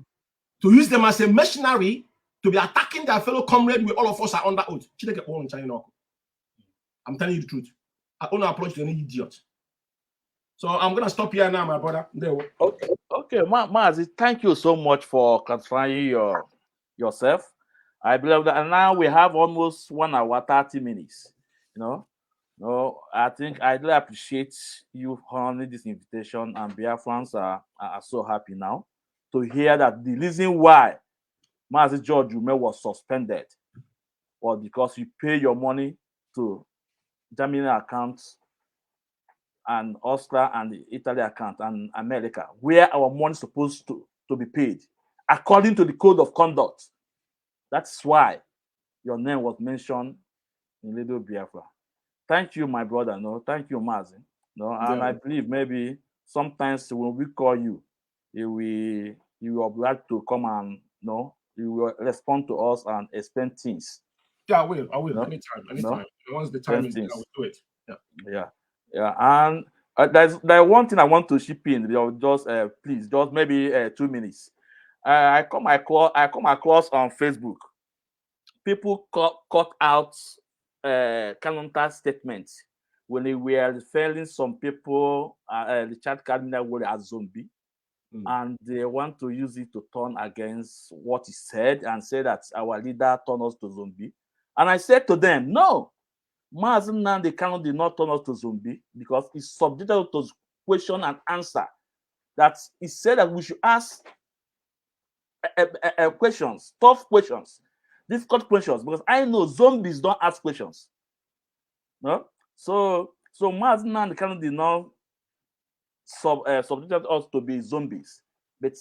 to use them as a mercenary to be attacking their fellow comrade where all of us are under oath. I'm telling you the truth. I don't approach to any idiot. So I'm going to stop here now, my brother. Okay, Mazi, thank you so much for clarifying yourself. I believe that and now we have almost 1 hour, 30 minutes. No, I think I really appreciate you honoring this invitation, and Biafrans are so happy now to hear that the reason why Mazi George Umeh was suspended was because you pay your money to Germany accounts and Austria and the Italy account and America, where our money is supposed to be paid according to the code of conduct. That's why your name was mentioned in Radio Biafra. Thank you, my brother. No, thank you, Mazi. No, and I believe maybe sometimes when we call you, you will oblige to come and you will respond to us and explain things. Yeah, I will. No? Anytime. No? Once the time is there, I will do it. Yeah. And there's one thing I want to chip in. Just please, just maybe 2 minutes. I come across on Facebook. People cut out counter statements when they were referring some people, the chat cardinal were as zombie, and they want to use it to turn against what he said and say that our leader turned us to zombie. And I said to them, no, Mazi Nnamdi Kanu did not turn us to zombie because he subjected to question and answer. That he said that we should ask questions, tough questions, difficult questions, because I know zombies don't ask questions. No? So Mazi Nnamdi Kanu did not subject us to be zombies, but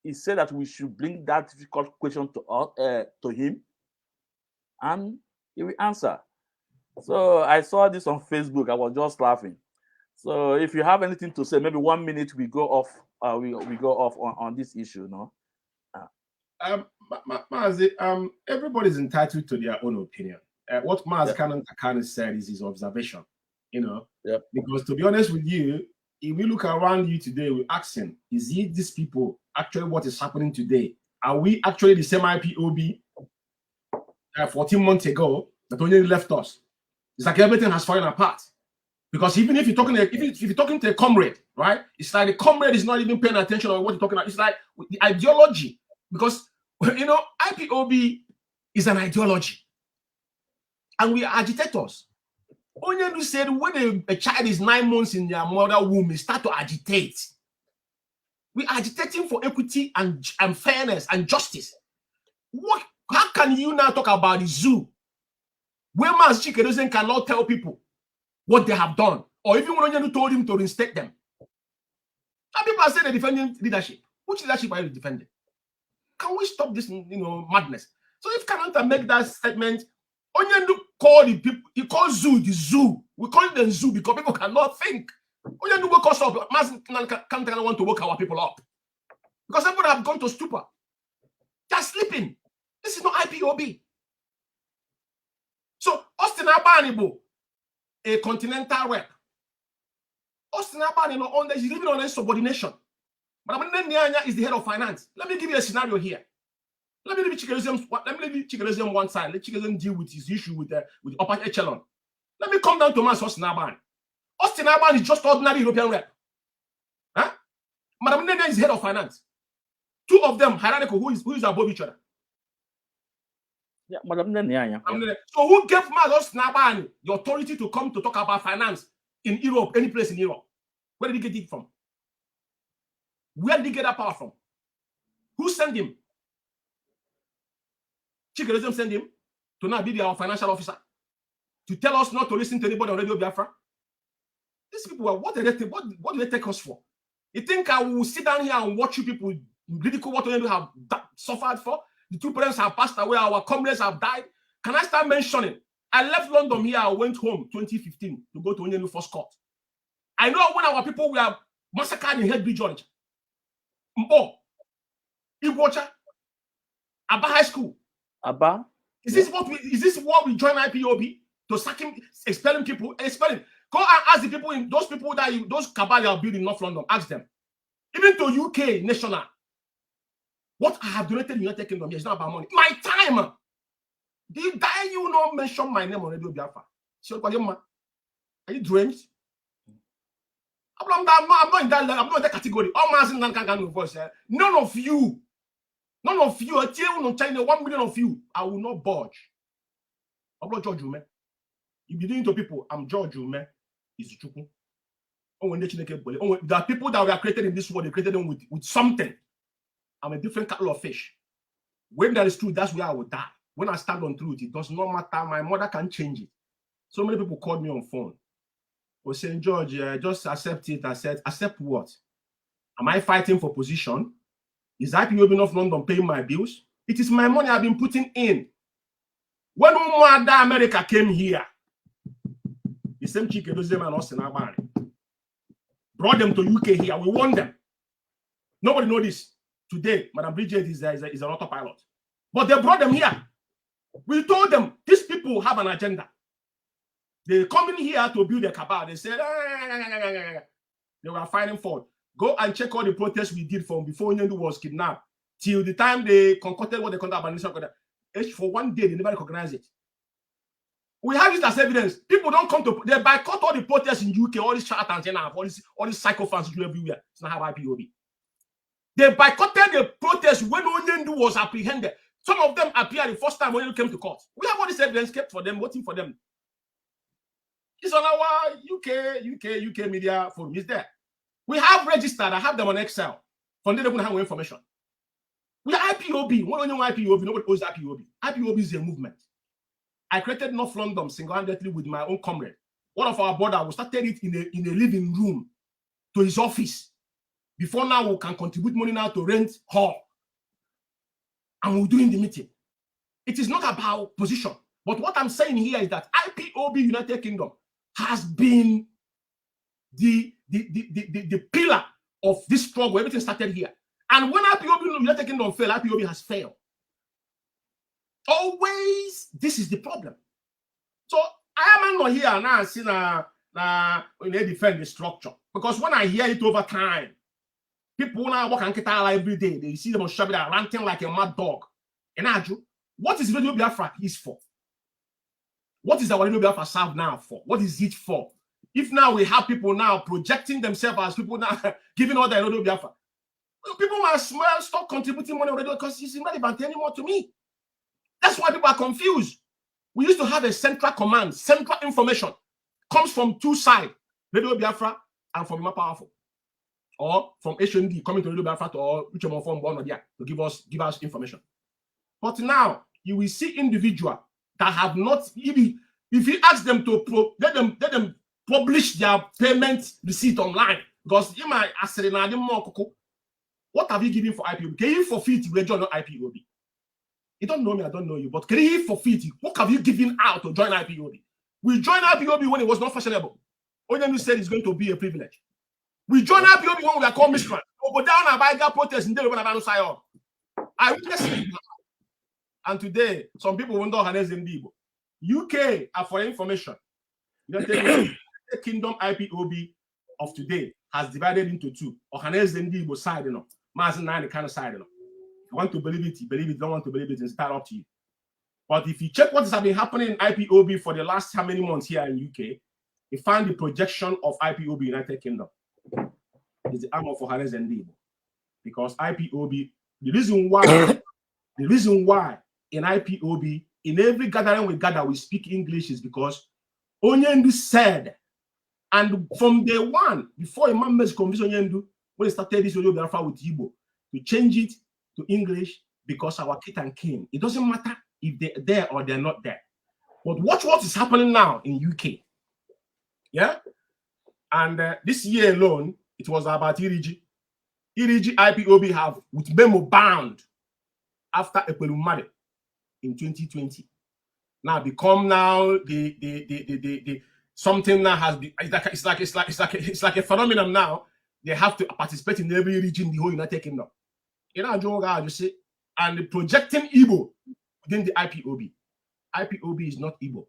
he said that we should bring that difficult question to him, and he will answer. So I saw this on Facebook. I was just laughing. So if you have anything to say, maybe 1 minute we go off. We go off on this issue, no? Mazi, everybody's entitled to their own opinion. What Mazi Kanu said is his observation, because to be honest with you, if we look around you today, we ask him, is it these people actually what is happening today? Are we actually the same IPOB 14 months ago that only left us? It's like everything has fallen apart. Because even if you're talking, if you're talking to a comrade, right? It's like the comrade is not even paying attention on what you're talking about. It's like the ideology. Because IPOB is an ideology. And we are agitators. Onyendu said when a child is 9 months in their mother womb, they start to agitate. We are agitating for equity and fairness and justice. How can you now talk about the zoo where Mazi Chika Edoziem cannot tell people what they have done, or even when Onyendu told him to reinstate them? Some people are saying they're defending leadership. Which leadership are you defending? Can we stop this, madness? So if Kananta make that statement, Onyendu call the people, he calls zoo the zoo. We call it the zoo because people cannot think. Onyendu wake us up. Mazi Kanu want to wake our people up because everybody have gone to stupor. They're sleeping. This is not IPOB. So Austin Abanibo, a continental rep. Austin Abanibo he's living on a subordination. Madam Nyanya is the head of finance. Let me give you a scenario here. Let me leave Chika Edoziem one side. Let Chika Edoziem deal with his issue with the upper echelon. Let me come down to Austin Abani. Austin Abani is just ordinary European rep. Huh? Madam Nyanya is head of finance. Two of them hierarchical. Who is above each other? Yeah, Madam Nyanya. So who gave Austin Abani the authority to come to talk about finance in Europe, any place in Europe? Where did he get it from? Where did he get that power from? Who sent him? Chika Edoziem sent him to now be our financial officer, to tell us not to listen to anybody on Radio Biafra. These people, what do they take us for? You think I will sit down here and watch you people ridicule what we have suffered for? The two parents have passed away, our comrades have died. Can I start mentioning? I left London here, I went home 2015 to go to Onyendu First Court. I know when our people were massacred in Headbridge, Georgia. Mpo, Iguacha, Abba High School. Abba? Is this what we join IPOB? To sack him, expelling people, expelling. Go and ask the people in those cabal you are building in North London. Ask them. Even to UK national. What I have donated in United Kingdom here is not about money. My time. Did you not mention my name on Radio Biafra? Are you drenched? I'm not in that level. I'm not in that category. All Mazi Nnamdi voice. None of you, 1 million of you, I will not budge. I'm not George Umeh. If you're doing to people, I'm George Umeh. Ikechukwu. There are people that were created in this world. They created them with something. I'm a different kettle of fish. When that is true, that's where I will die. When I stand on truth, it does not matter. My mother can change it. So many people called me on phone. Was saying, George, just accept it. I said, accept what? Am I fighting for position? Is IPOB North London paying my bills? It is my money I've been putting in. When Umeh America came here, the same Chika Edoziem and Austin Abani brought them to UK here. We won them. Nobody knows this. Today, Madam Bridget is an autopilot. But they brought them here. We told them, these people have an agenda. They come in here to build a cabal. They said, they were fighting for. Go and check all the protests we did from before Nyendu was kidnapped till the time they concocted what they called the for one day, they never recognized it. We have it as evidence. People don't come to, they boycott all the protests in UK, all these charlatans, all these psychophants do everywhere. It's not how IPOB. They boycotted the protests when Nyendu was apprehended. Some of them appeared the first time when Nyendu came to court. We have all this evidence kept for them, waiting for them. It's on our UK media forum. It's there. We have registered. I have them on Excel. From there, they don't have information. We are IPOB. What do you know IPOB? Nobody owns IPOB. IPOB is a movement. I created North London single-handedly with my own comrade. One of our brother, we started it in a living room to his office. Before now, we can contribute money now to rent hall. And we're doing the meeting. It is not about position. But what I'm saying here is that IPOB United Kingdom has been the pillar of this struggle. Everything started here. And when IPOB United Kingdom failed, IPOB has failed. Always, this is the problem. So I am not here now seeing defend the structure. Because when I hear it over time, people now walk and get out every day. They see them on Shabbat ranting like a mad dog. And what is Radio Biafra is for? What is our Radio Biafra serve now for? What is it for? If now we have people now projecting themselves as people now giving all the Radio Biafra, people must stop contributing money already because it's irrelevant anymore to me. That's why people are confused. We used to have a central command, central information comes from two sides, Radio Biafra and from More Powerful, or from HND coming to Radio Biafra or which one from one or the other to give us information. But now you will see individuals that have not, if you ask them to let them publish their payment receipt online, because you might ask what have you given for IPOB? Can you forfeit to join IPOB? You don't know me, I don't know you, but can you forfeit? What have you given out to join IPOB? We joined IPOB when it was not fashionable. Only said it's going to be a privilege. We joined IPOB when we are called miscreants. We go down and buy gas protests and then when I sign up. I witnessed it. And today, some people wonder how there's in UK, for information, United Kingdom IPOB of today has divided into two. Ohaneze Ndibo side, Mazi Nine kind of side, If you want to believe it, you believe it. Don't want to believe it, it's entirely up to you. But if you check what has been happening in IPOB for the last how many months here in UK, you find the projection of IPOB United Kingdom is the arm of Ohaneze Ndibo. Because IPOB, the reason why in IPOB, in every gathering we gather, we speak English is because Onyendu said, and from day one, before Imam Mez convinced Onyendu, when he started this Radio Biafra with Igbo, to change it to English because our kit and kin. It doesn't matter if they're there or they're not there. But watch what is happening now in UK. Yeah? And this year alone, it was about Iriji. Iriji IPOB have with memo bound after Epelumade in 2020. Now become the something that has been it's like a phenomenon now. They have to participate in every region in the whole United Kingdom. You know, you see, and projecting Igbo within the IPOB. IPOB is not Igbo.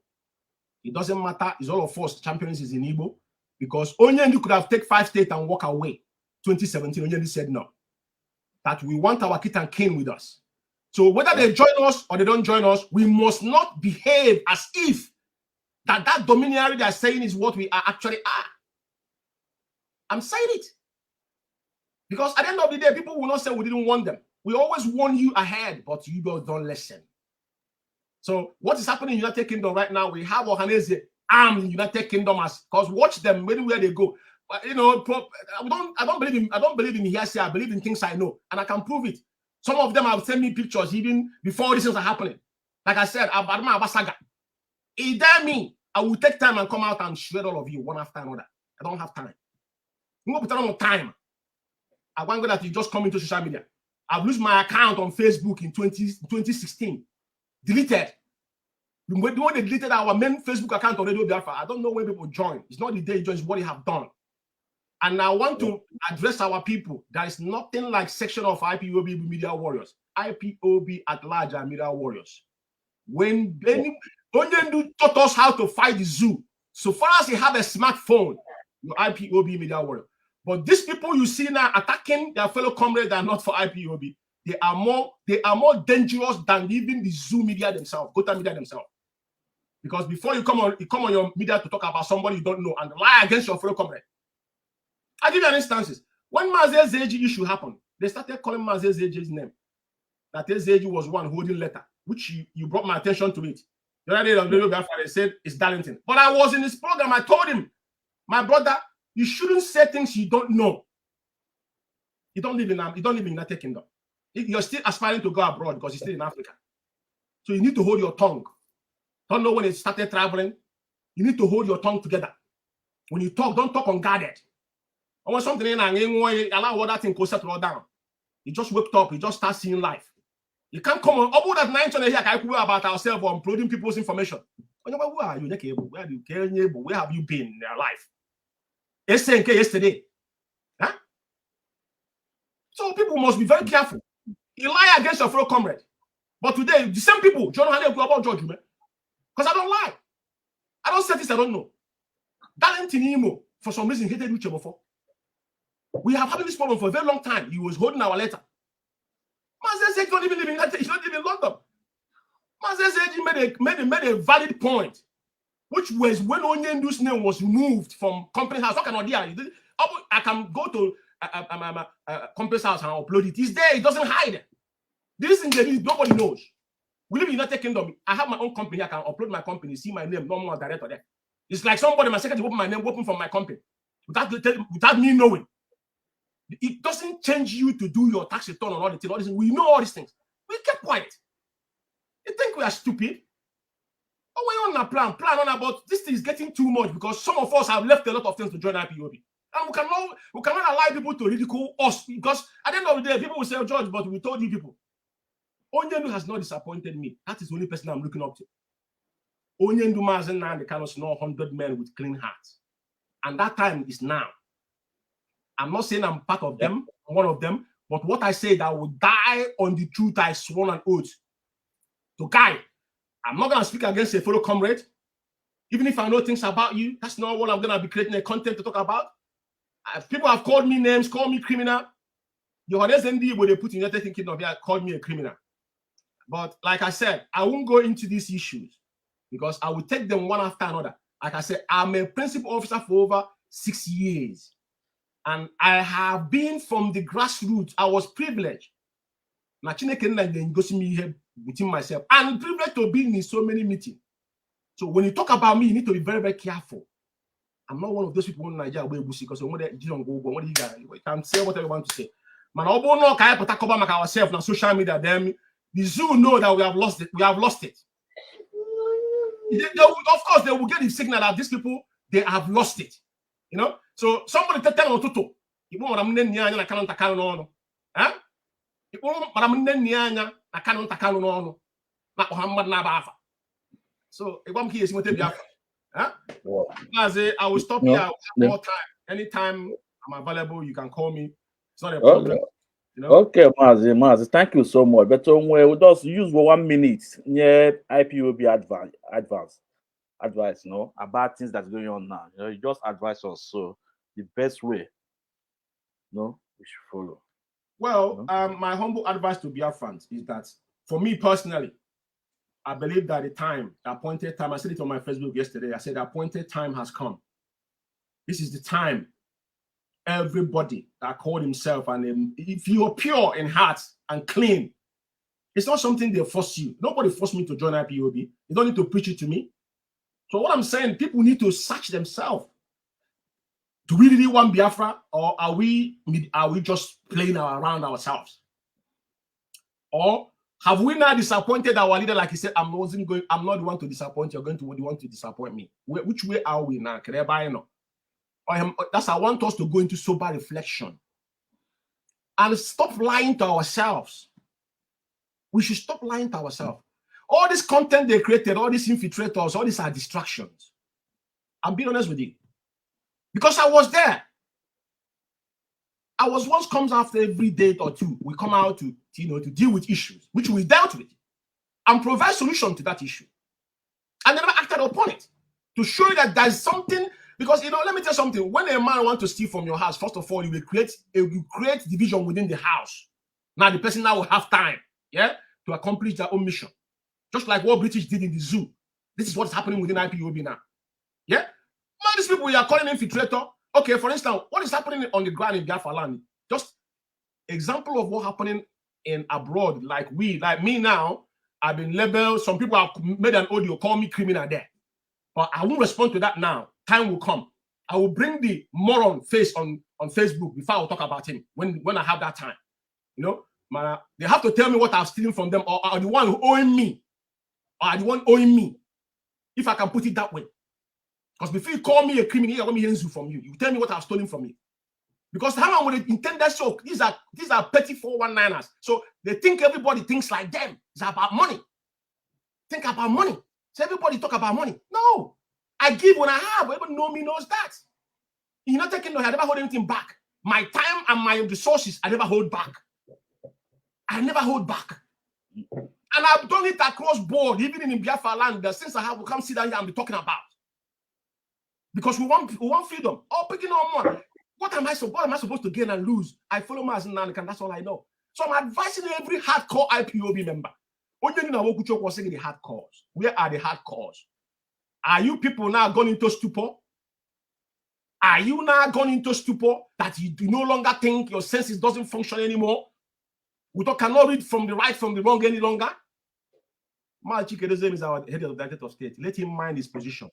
It doesn't matter. It's all of us champions is in Igbo because Onyendu could have taken 5 states and walk away. 2017, Onyendu said no. That we want our kit and kin with us. So whether they join us or they don't join us, we must not behave as if that domineering they're saying is what we actually are. I'm saying it. Because at the end of the day, people will not say we didn't want them. We always warn you ahead, but you don't listen. So what is happening in the United Kingdom right now, we have Ohaneze armed in United Kingdom as, because watch them anywhere they go. But, you know, I don't believe in hearsay. I believe in things I know, and I can prove it. Some of them have sent me pictures even before these things are happening. Like I said, Abadma Abasaga. He dare me. I will take time and come out and shred all of you one after another. I don't have time. You won't put on time. I want that you just come into social media. I've lost my account on Facebook in 2016. Deleted. When they deleted our main Facebook account on Radio Biafra, I don't know when people join. It's not the day you join, it's what they have done. And I want to address our people. There is nothing like section of IPOB media warriors. IPOB at large are media warriors. When they taught us how to fight the zoo, so far as you have a smartphone, you're IPOB media warrior. But these people you see now attacking their fellow comrades that are not for IPOB, they are more dangerous than even the zoo media themselves, Gota media themselves. Because before you come on your media to talk about somebody you don't know and lie against your fellow comrade. I'll give you an instance. When Mazi Ezumezu issue happened, they started calling Mazi Ezumezu's name. That Ezumezu was one holding letter, which you brought my attention to it. The other day on Radio Biafra, they said it's Darlington. But I was in this program, I told him, my brother, you shouldn't say things you don't know. You don't live in the United Kingdom. You're still aspiring to go abroad because you're still in Africa. So you need to hold your tongue. Don't know when it started traveling. You need to hold your tongue together. When you talk, don't talk unguarded. I want something in and allow all that thing to settle down. You just wake up, you just start seeing life. You can't come on about that 9 here about ourselves or uploading people's information. Where are you? Where have you been in your life? Yesterday. Huh? So people must be very careful. You lie against your fellow comrade. But today, the same people, John Hale go about George, because I don't lie. I don't say this, I don't know. Darlington Imo, for some reason, hated Uche before. We have had this problem for a very long time. He was holding our letter. Mazi Ezumezu don't even live in London. He's not even in London. Mazi Ezumezu made a valid point, which was when Onyendu's name was removed from company's house. I can go to company's house and upload it. It's there. It doesn't hide. This is the list. Nobody knows. We live in the United Kingdom. I have my own company. I can upload my company, see my name, no more director there. It's like somebody, my secretary, open my name, open from my company without me knowing. It doesn't change you to do your tax return or all the things. We know all these things. We kept quiet. You think we are stupid? Oh, we're on a plan on about this thing is getting too much because some of us have left a lot of things to join IPOB. And we cannot allow people to ridicule us because at the end of the day, people will say, oh, George, but we told you people. Onyendu has not disappointed me. That is the only person I'm looking up to. Onyendu Mazen and the cannot know 100 men with clean hearts. And that time is now. I'm not saying I'm part of them, one of them, but what I say that I will die on the truth I sworn an oath. So, guy, I'm not going to speak against a fellow comrade. Even if I know things about you, that's not what I'm going to be creating a content to talk about. People have called me names, called me criminal. Your SND, when they put in United Kingdom, called me a criminal. But like I said, I won't go into these issues because I will take them one after another. Like I said, I'm a principal officer for over 6 years. And I have been from the grassroots. I was privileged. Within myself. And privileged to be in so many meetings. So when you talk about me, you need to be very, very careful. I'm not one of those people in Nigeria because you can say whatever you want to say. Man, ourselves on social media, then the zoo know that we have lost it. We have lost it. Of course, they will get the signal that these people, they have lost it. You know? So somebody tell on Toto. You want to can't takano. Huh? You want I can't takano no. Not Muhammad Nabafa. So if I'm here, I will stop here. I will have more time. Anytime I'm available, you can call me. It's not a problem. Okay. You know? Okay, Mazi, thank you so much. But we'll just use for 1 minute near IPOB advice, no, about things that's going on now. You know, you just advise us. So the best way, no, we should follow. Well, my humble advice to Biafrans is that for me personally, I believe that the appointed time, I said it on my Facebook yesterday, I said the appointed time has come. This is the time. Everybody that called himself, and if you are pure in heart and clean, it's not something they force you. Nobody forced me to join IPOB. You don't need to preach it to me. So what I'm saying, people need to search themselves. Do we really want Biafra, or are we just playing around ourselves? Or Have we now disappointed our leader? Like he said, I'm not the one to disappoint. You're going to be the one to disappoint me. Which way are we now? That's I want us to go into sober reflection and stop lying to ourselves. We should stop lying to ourselves. All this content they created, all these infiltrators, all these are distractions. I'm being honest with you. Because I was there. I was once comes after every date or two. We come out to deal with issues, which we dealt with, and provide solution to that issue. And they never acted upon it to show you that there's something. Because let me tell you something. When a man wants to steal from your house, first of all, you will create division within the house. Now the person now will have time, to accomplish their own mission. Just like what British did in the zoo. This is what's happening within IPOB now. Yeah? Man, these people you are calling infiltrator. Okay, for instance, what is happening on the ground in Biafra land? Just example of what happening in abroad. Like me now, I've been labeled. Some people have made an audio, call me criminal there. But I won't respond to that now. Time will come. I will bring the moron face on Facebook before I will talk about him when I have that time. They have to tell me what I've stolen from them, or are the one who owing me, or are the one owing me, if I can put it that way. Because before you call me a criminal, you're going to be from you. You tell me what I've stolen from you. Because how long will it intend that show? These are petty 419ers. So they think everybody thinks like them. It's about money. Think about money. So everybody talk about money. No. I give when I have. Everybody know me knows that. You're not taking no, I never hold anything back. My time and my resources, I never hold back. I never hold back. And I've done it across board, even in Biafra land, that since I have to come sit down here and be talking about. Because we want freedom. Oh, picking on more. What am I supposed to gain and lose? I follow Mazi Ezumezu, and that's all I know. So I'm advising every hardcore IPOB member. Was saying the hardcores. Where are the hardcores? Are you people now gone into stupor? Are you now gone into stupor that you do no longer think your senses doesn't function anymore? We cannot read from the right from the wrong any longer. Mazi Chika Edoziem is our head of the United of States. Let him mind his position.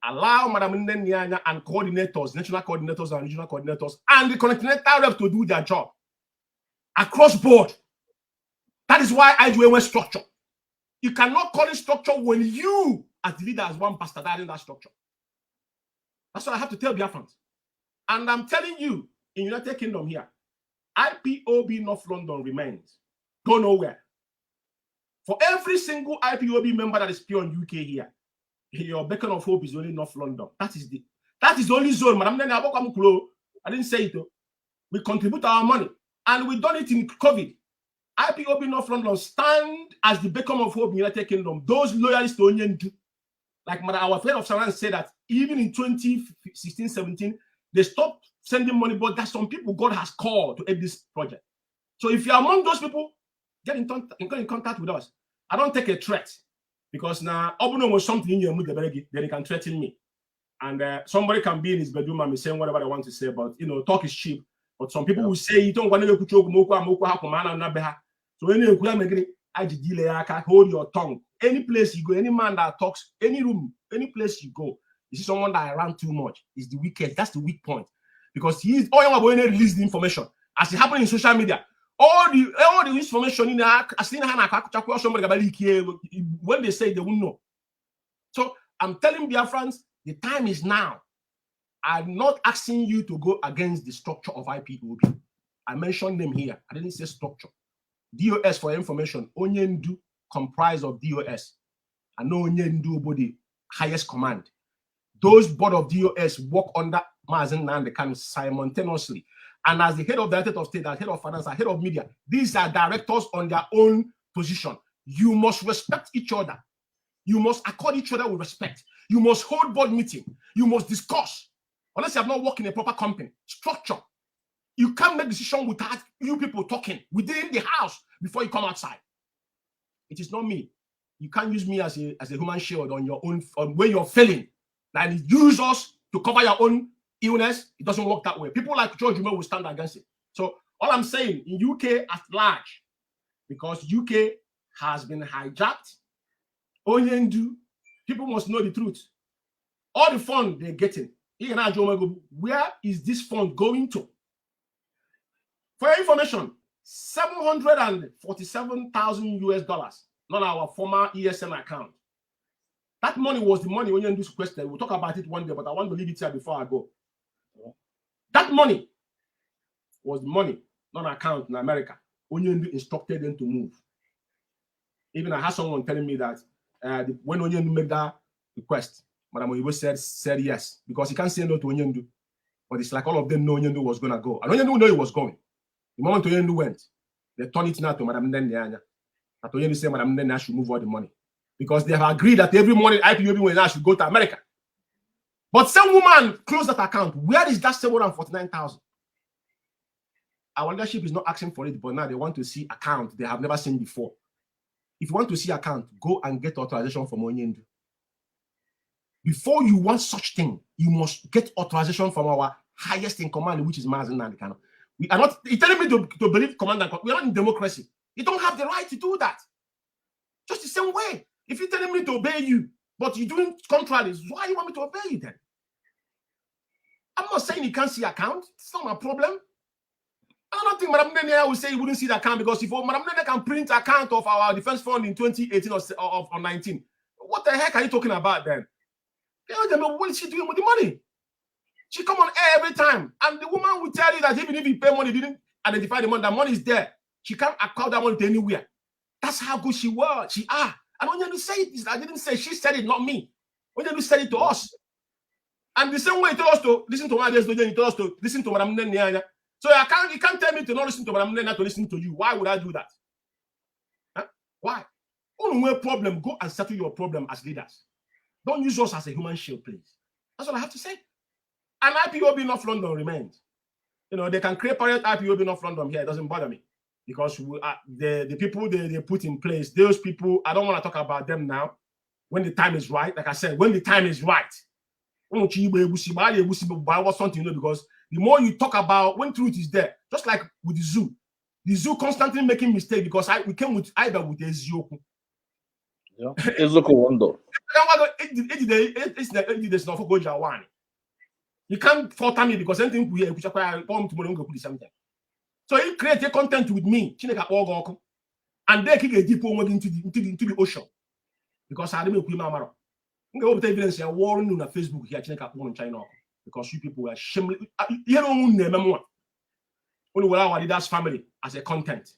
Allow Madam Ndenya and coordinators, national coordinators and regional coordinators, and the continental rep to do their job across board. That is why I do a structure. You cannot call it structure when you, as the leader, as one pastor, that in that structure. That's what I have to tell Biafrans. And I'm telling you, in United Kingdom here, IPOB North London remains. Go nowhere. For every single IPOB member that is pure in UK here, your beacon of hope is only North London. That is the only zone. Madam, I didn't say it though. We contribute our money. And we've done it in COVID. IPOB North London stand as the beacon of hope in United Kingdom. Those loyalists to Onyendu, like our friend of Saran said that even in 2016-17, they stopped sending money, but there's some people God has called to aid this project. So if you're among those people, get in contact with us. I don't take a threat because now Obuno was something in your mood, then he can threaten me. And somebody can be in his bedroom and be saying whatever they want to say, but talk is cheap. But some people will say you don't want to go. So hold your tongue. Any place you go, any man that talks, any room, any place you go, you see someone that ran too much is the weakest. That's the weak point. Because he is all going to release the information. As it happened in social media, all the information in when they say they won't know. So I'm telling Biafrans, the time is now. I'm not asking you to go against the structure of IPOB. I mentioned them here. I didn't say structure. DOS for information. Onyendu comprised of DOS. I know Onyendu body highest command. Those board of DOS work under Mazi Ezumezu simultaneously. And as the head of the United States, as head of finance, as head of media, these are directors on their own position. You must respect each other. You must accord each other with respect. You must hold board meeting. You must discuss. Unless you have not worked in a proper company structure, you can't make decision without you people talking within the house before you come outside. It is not me. You can't use me as a human shield on your own when you're failing. And use us to cover your own illness. It doesn't work that way. People like George Umeh will stand against it. So all I'm saying in UK at large, because UK has been hijacked, Onyendu, people must know the truth. All the fund they're getting. Where is this fund going to? For your information, $747,000 US, not our former ESN account. That money was the money when you do question. We'll talk about it one day, but I want to leave it here before I go. That money was the money, not an account in America. When you instructed them to move. Even I had someone telling me that when Onyendu made that request, Madam Oyibo said yes, because he can't say no to Onyendu. But it's like all of them know Onyendu was going to go. And Onyendu know he was going. The moment Onyendu went, they turned it now to Madam Ndenyanya. That Onyendu said Madam Ndenyanya should move all the money. Because they have agreed that every morning IPOB when I should go to America. But some woman closed that account. Where is that 749,000? Our leadership is not asking for it, but now they want to see account they have never seen before. If you want to see account, go and get authorization from Onyendu. Before you want such thing, you must get authorization from our highest in command, which is Mazi Ezumezu. We are not. You're telling me to believe command and we are not in democracy. You don't have the right to do that. Just the same way. If you're telling me to obey you, but you're doing contrary, why do you want me to obey you then? I'm not saying you can't see account. It's not my problem. I don't think Madam Nene will say he wouldn't see the account, because if Madam Nene can print account of our defense fund in 2018 or 19, what the heck are you talking about then? What is she doing with the money? She come on air every time, and the woman will tell you that even if you pay money, didn't identify the money, the money is there. She can't account that money to anywhere. That's how good she was. And when you say it, I didn't say, she said it, not me. When you said it to us. And the same way he told us to listen to Mazi Ezumezu, he told us to listen to Madam Nene. So you can't tell me to not listen to Madam Nene, to listen to you. Why would I do that? Huh? Why? Only problem, go and settle your problem as leaders. Don't use us as a human shield, please. That's what I have to say. And IPOB North London remains. They can create parent IPOB North London here. It doesn't bother me. Because the people they put in place, those people, I don't want to talk about them now. When the time is right, like I said, when the time is right. Because the more you talk about when truth is there, just like with the zoo constantly making mistakes, because we came with either with Ezioku. Yeah. Ezioku wonder. You can't falter me because anything we hear, something. So he create a content with me, and they kick a deep into the ocean. Because I didn't put my evidence here warning on Facebook here, China, because you people are shameless. You don't know only our leaders' family as a content.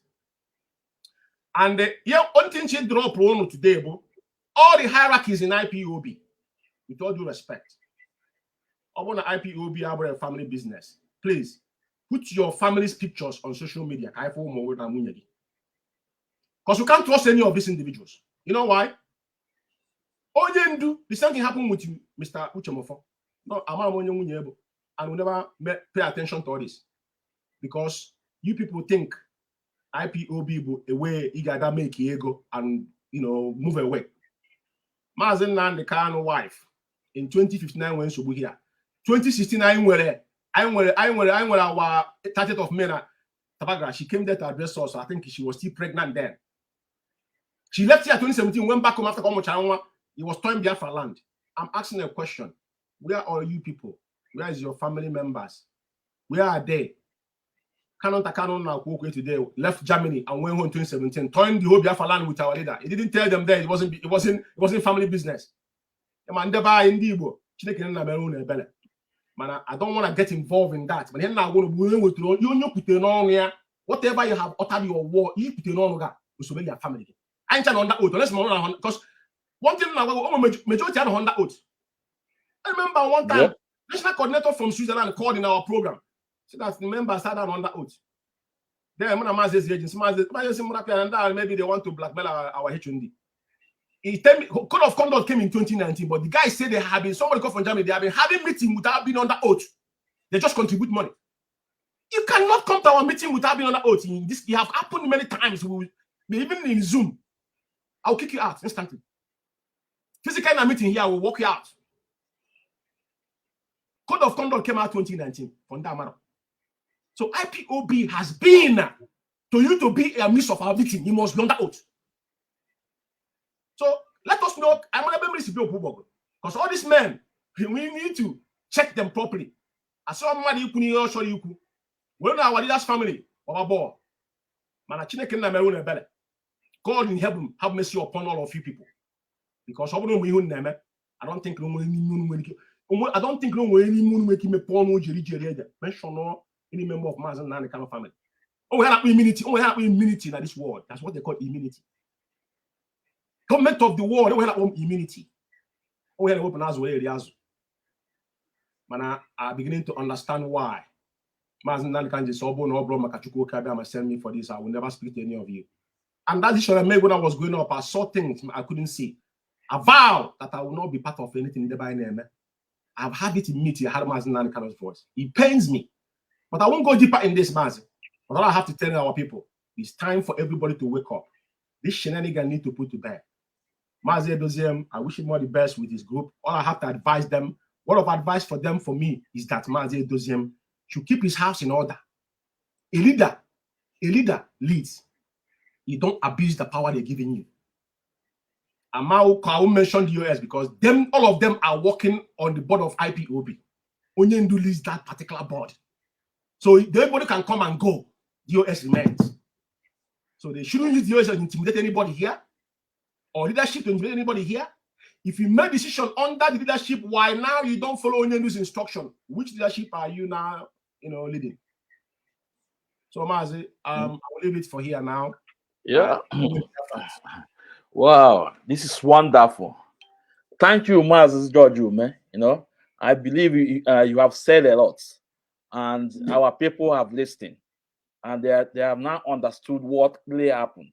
And one thing she drop on today, all the hierarchies in IPOB, with all due respect, I want an IPOB about a family business. Please put your family's pictures on social media. Because you can't trust any of these individuals. You know why? The same thing happened with you, Mr. Uchemofo. No, and we never pay attention to all this. Because you people think IPOB a way you gotta make ego and move away. Mazi Ezumezu wife in 2059 when she here. 2016 I were our 30th of May. Tabagra, she came there to address us. I think she was still pregnant then. She left here 2017, went back home after Komo. It was time Biafra land. I'm asking a question. Where are you people? Where is your family members? Where are they? Canon now today left Germany and went home in 2017. Turned the whole Biafra land with our leader. He didn't tell them there. It wasn't family business. Man, I don't want to get involved in that. But now whatever you have uttered your war, you put it on your family. I ain't on that oath. Because one thing now, majority are on that oath. I remember one time, national coordinator from Switzerland called in our program. So that the members had on that oath. Then when Mazi's agency, maybe they want to blackmail our HND. He tell me code of conduct came in 2019, but the guy said they have been somebody come from Germany. They have been having meeting without being on that oath. They just contribute money. You cannot come to our meeting without being on that oath. This it have happened many times. Even in Zoom, I'll kick you out instantly. Physical meeting here, I will walk you out. Code of conduct came out 2019 from that matter. So IPOB has been to you to be a miss of our meeting. You must be on that oath. So let us know. I'm going to be because all these men, we need to check them properly. I saw somebody you show you. We're not our leader's family, our boy. God in heaven have mercy upon all of you people. Because I don't think I don't think any moon making me porn mention no any member of Mazi and kind of family. Oh, we have immunity. Oh, we have immunity in this world. That's what they call immunity. Government of the world, we have immunity. Oh, we have open as well. Man, I'm beginning to understand why. Mazi and Kanji Sobo no problem. Makachukwu Kabama send me for this. I will never speak to any of you. And that decision I made when I was growing up, I saw things I couldn't see. I vow that I will not be part of anything in the by name. I've had it in me to have Mazi and kind of voice. It pains me. But I won't go deeper in this, Mazi. But all I have to tell our people, it's time for everybody to wake up. This shenanigan need to put to bed. Mazi Ezumezu, I wish him all the best with his group. All I have to advise them, word of advice for them, for me, is that Mazi Ezumezu should keep his house in order. A leader leads. You don't abuse the power they're giving you. Amau Kau mentioned the US because all of them are working on the board of IPOB. Onyendu leads that particular board. So everybody can come and go. The US remains. So they shouldn't use the US to intimidate anybody here or leadership to intimidate anybody here. If you make decision under the leadership, why now you don't follow Onyendu's instruction? Which leadership are you now, leading? So Mazi, I will leave it for here now. Yeah. Wow, this is wonderful. Thank you, Mazi George Umeh. I believe you have said a lot, and our people have listened, and they have now understood what really happened,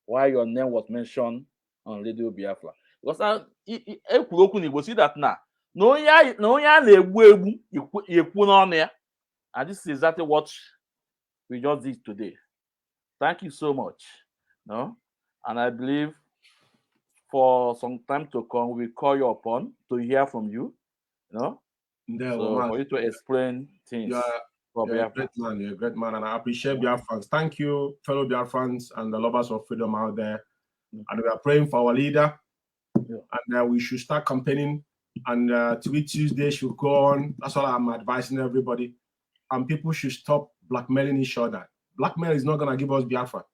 why your name was mentioned on Radio Biafra. Because you see that now. And this is exactly what we just did today. Thank you so much. And I believe for some time to come, we call you upon to hear from you. So for you to explain things. You're a great man. You're a great man, and I appreciate Biafrans. Thank you, fellow Biafrans and the lovers of freedom out there. And we are praying for our leader. And we should start campaigning. And Tweet Tuesday should go on. That's all I'm advising everybody. And people should stop blackmailing each other. Blackmail is not going to give us Biafra.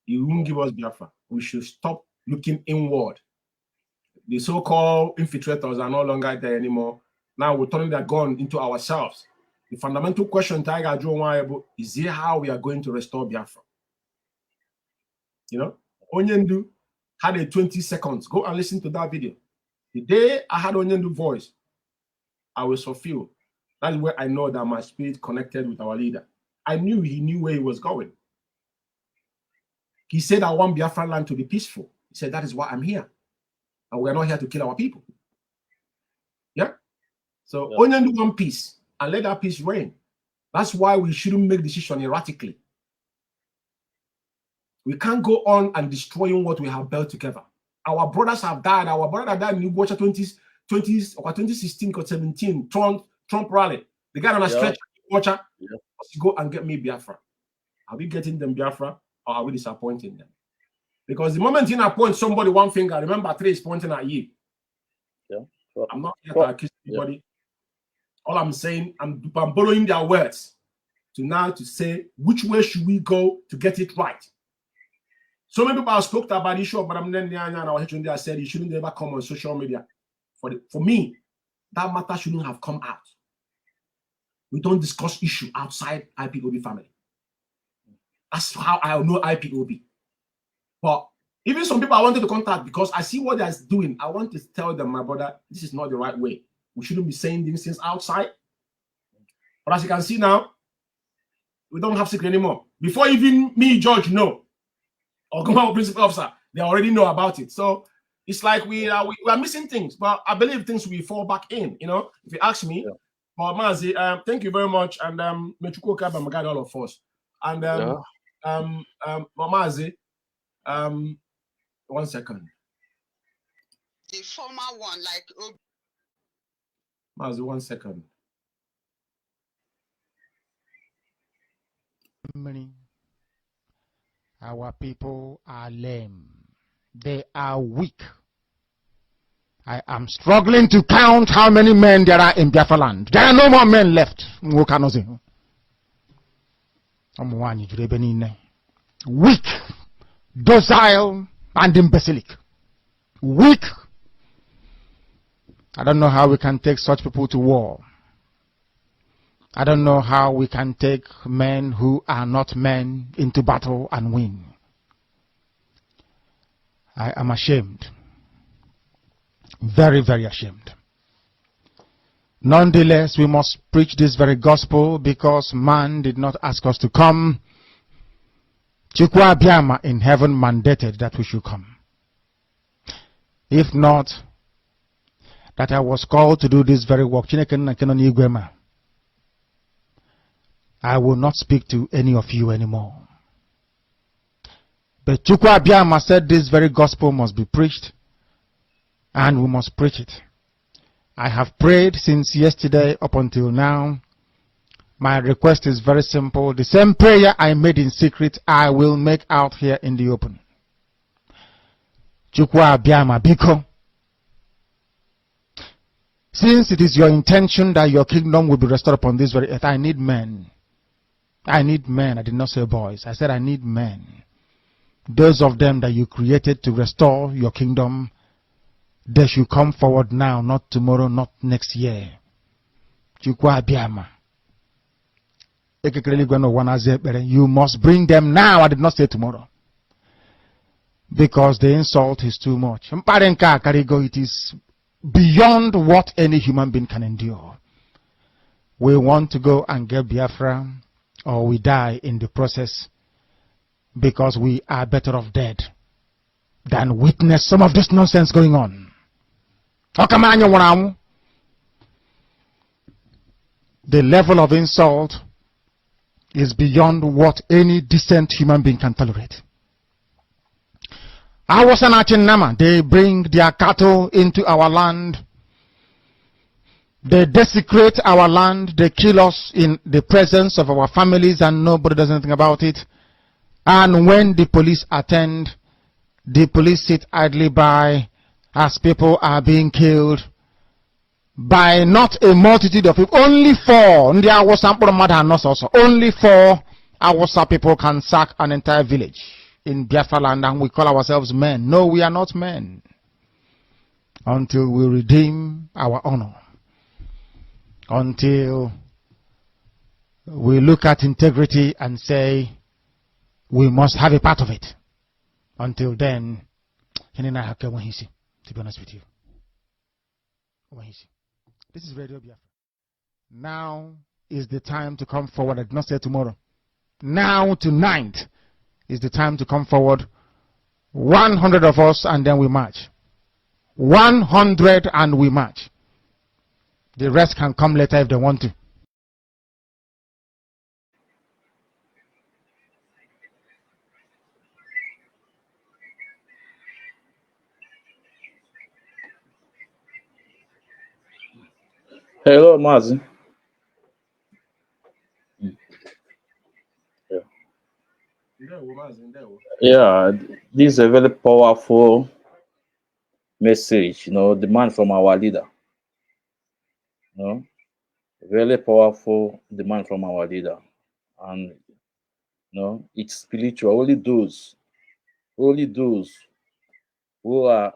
It won't give us Biafra. We should stop looking inward. The so-called infiltrators are no longer there anymore. Now we're turning their gun into ourselves. The fundamental question, Tiger Joe, is here how we are going to restore Biafra. Onyendu had a 20 seconds. Go and listen to that video. The day I had Onyendu's voice, I was fulfilled. That is where I know that my spirit connected with our leader. I knew he knew where he was going. He said, I want Biafra land to be peaceful. He said, that is why I'm here. And we're not here to kill our people. Yeah? So Onyendu want peace and let that peace reign. That's why we shouldn't make decisions erratically. We can't go on and destroying what we have built together. Our brothers have died. Our brother died in Uganda 2016 or 17, Trump rally. The guy on a stretcher, watcher, go and get me Biafra. Are we getting them Biafra or are we disappointing them? Because the moment you appoint somebody one finger, remember 3 is pointing at you. I'm not here to accuse anybody. All I'm saying, I'm borrowing their words to say which way should we go to get it right. So many people have spoken about the issue, but I said it shouldn't ever come on social media. For me, that matter shouldn't have come out. We don't discuss issue outside IPOB family. That's how I know IPOB. But even some people I wanted to contact because I see what they're doing. I want to tell them, my brother, this is not the right way. We shouldn't be saying these things outside. But as you can see now, we don't have secret anymore. Before even me, George, know, or Government Principal Officer, they already know about it. So it's like we are missing things. But I believe things will fall back in, if you ask me. But Mazi, thank you very much. And Mechukwu Kaba guide all of us. And Mazi, 1 second. The former one, like Mazi, 1 second. Our people are lame. They are weak. I am struggling to count how many men there are in Biafra land. There are no more men left. weak, docile, and imbecilic. Weak. I don't know how we can take such people to war. I don't know how we can take men who are not men into battle and win. I am ashamed. Very, very ashamed. Nonetheless, we must preach this very gospel because man did not ask us to come. Chukwu Abiyama in heaven mandated that we should come. If not, that I was called to do this very work, I will not speak to any of you anymore. But Chukwu Abiyama said this very gospel must be preached, and we must preach it. I have prayed since yesterday up until now. My request is very simple. The same prayer I made in secret, I will make out here in the open. Chukwu Abiyama Biko, since it is your intention that your kingdom will be restored upon this very earth, I need men. I need men. I did not say boys. I said I need men. Those of them that you created to restore your kingdom, they should come forward now, not tomorrow, not next year. Chukwu Abiyama. You must bring them now. I did not say tomorrow. Because the insult is too much. It is beyond what any human being can endure. We want to go and get Biafra, or we die in the process, because we are better off dead than witness some of this nonsense going on. The level of insult is beyond what any decent human being can tolerate. They bring their cattle into our land. They desecrate our land. They kill us in the presence of our families and nobody does anything about it. And when the police attend, the police sit idly by as people are being killed by not a multitude of people. Only 4. Only 4 Awasa people can sack an entire village in Biafra land, and we call ourselves men. No, we are not men until we redeem our honor, until we look at integrity and say we must have a part of it. Until then, to be honest with you, this is Radio Biafra. Now is the time to come forward. I did not say tomorrow. Now, tonight is the time to come forward. 100 of us, and then we march. 100 and we march. The rest can come later if they want to. Hello, Mazi. Yeah, this is a very powerful message, demand from our leader. Very powerful demand from our leader. And it's spiritual. Only those who are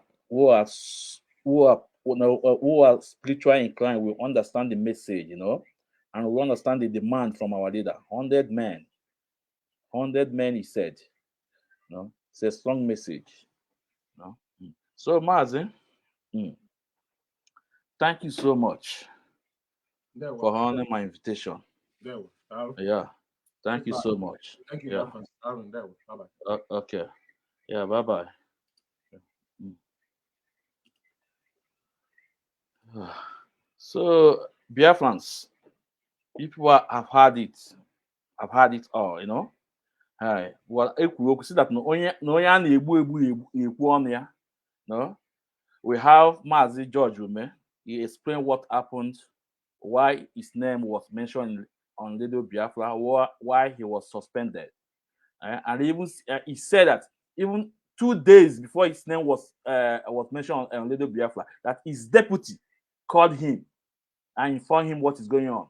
spiritually inclined will understand the message, and will understand the demand from our leader. 100 men, he said. It's a strong message. So, Mazi, thank you so much for honoring my invitation. Yeah, thank you so much. Thank you. Yeah. Bye-bye. Okay. Yeah, bye-bye. So, Biafrans, people have had it. I've had it all, Hi. Well, see that we have Mazi Umeh. He explained what happened, why his name was mentioned on Radio Biafra, why he was suspended, and even he said that even 2 days before his name was mentioned on Radio Biafra, that his deputy called him and informed him what is going on,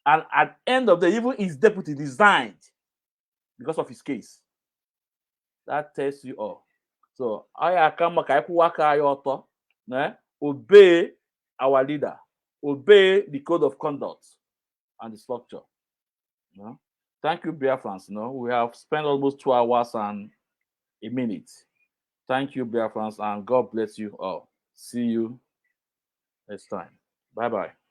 and at the end of the day, even his deputy resigned because of his case. That tells you all. So I come obey our leader, obey the code of conduct and the structure. You know? Thank you, Biafrans. You know, we have spent almost 2 hours and a minute. Thank you, Biafrans, and God bless you all. See you next time. Bye-bye.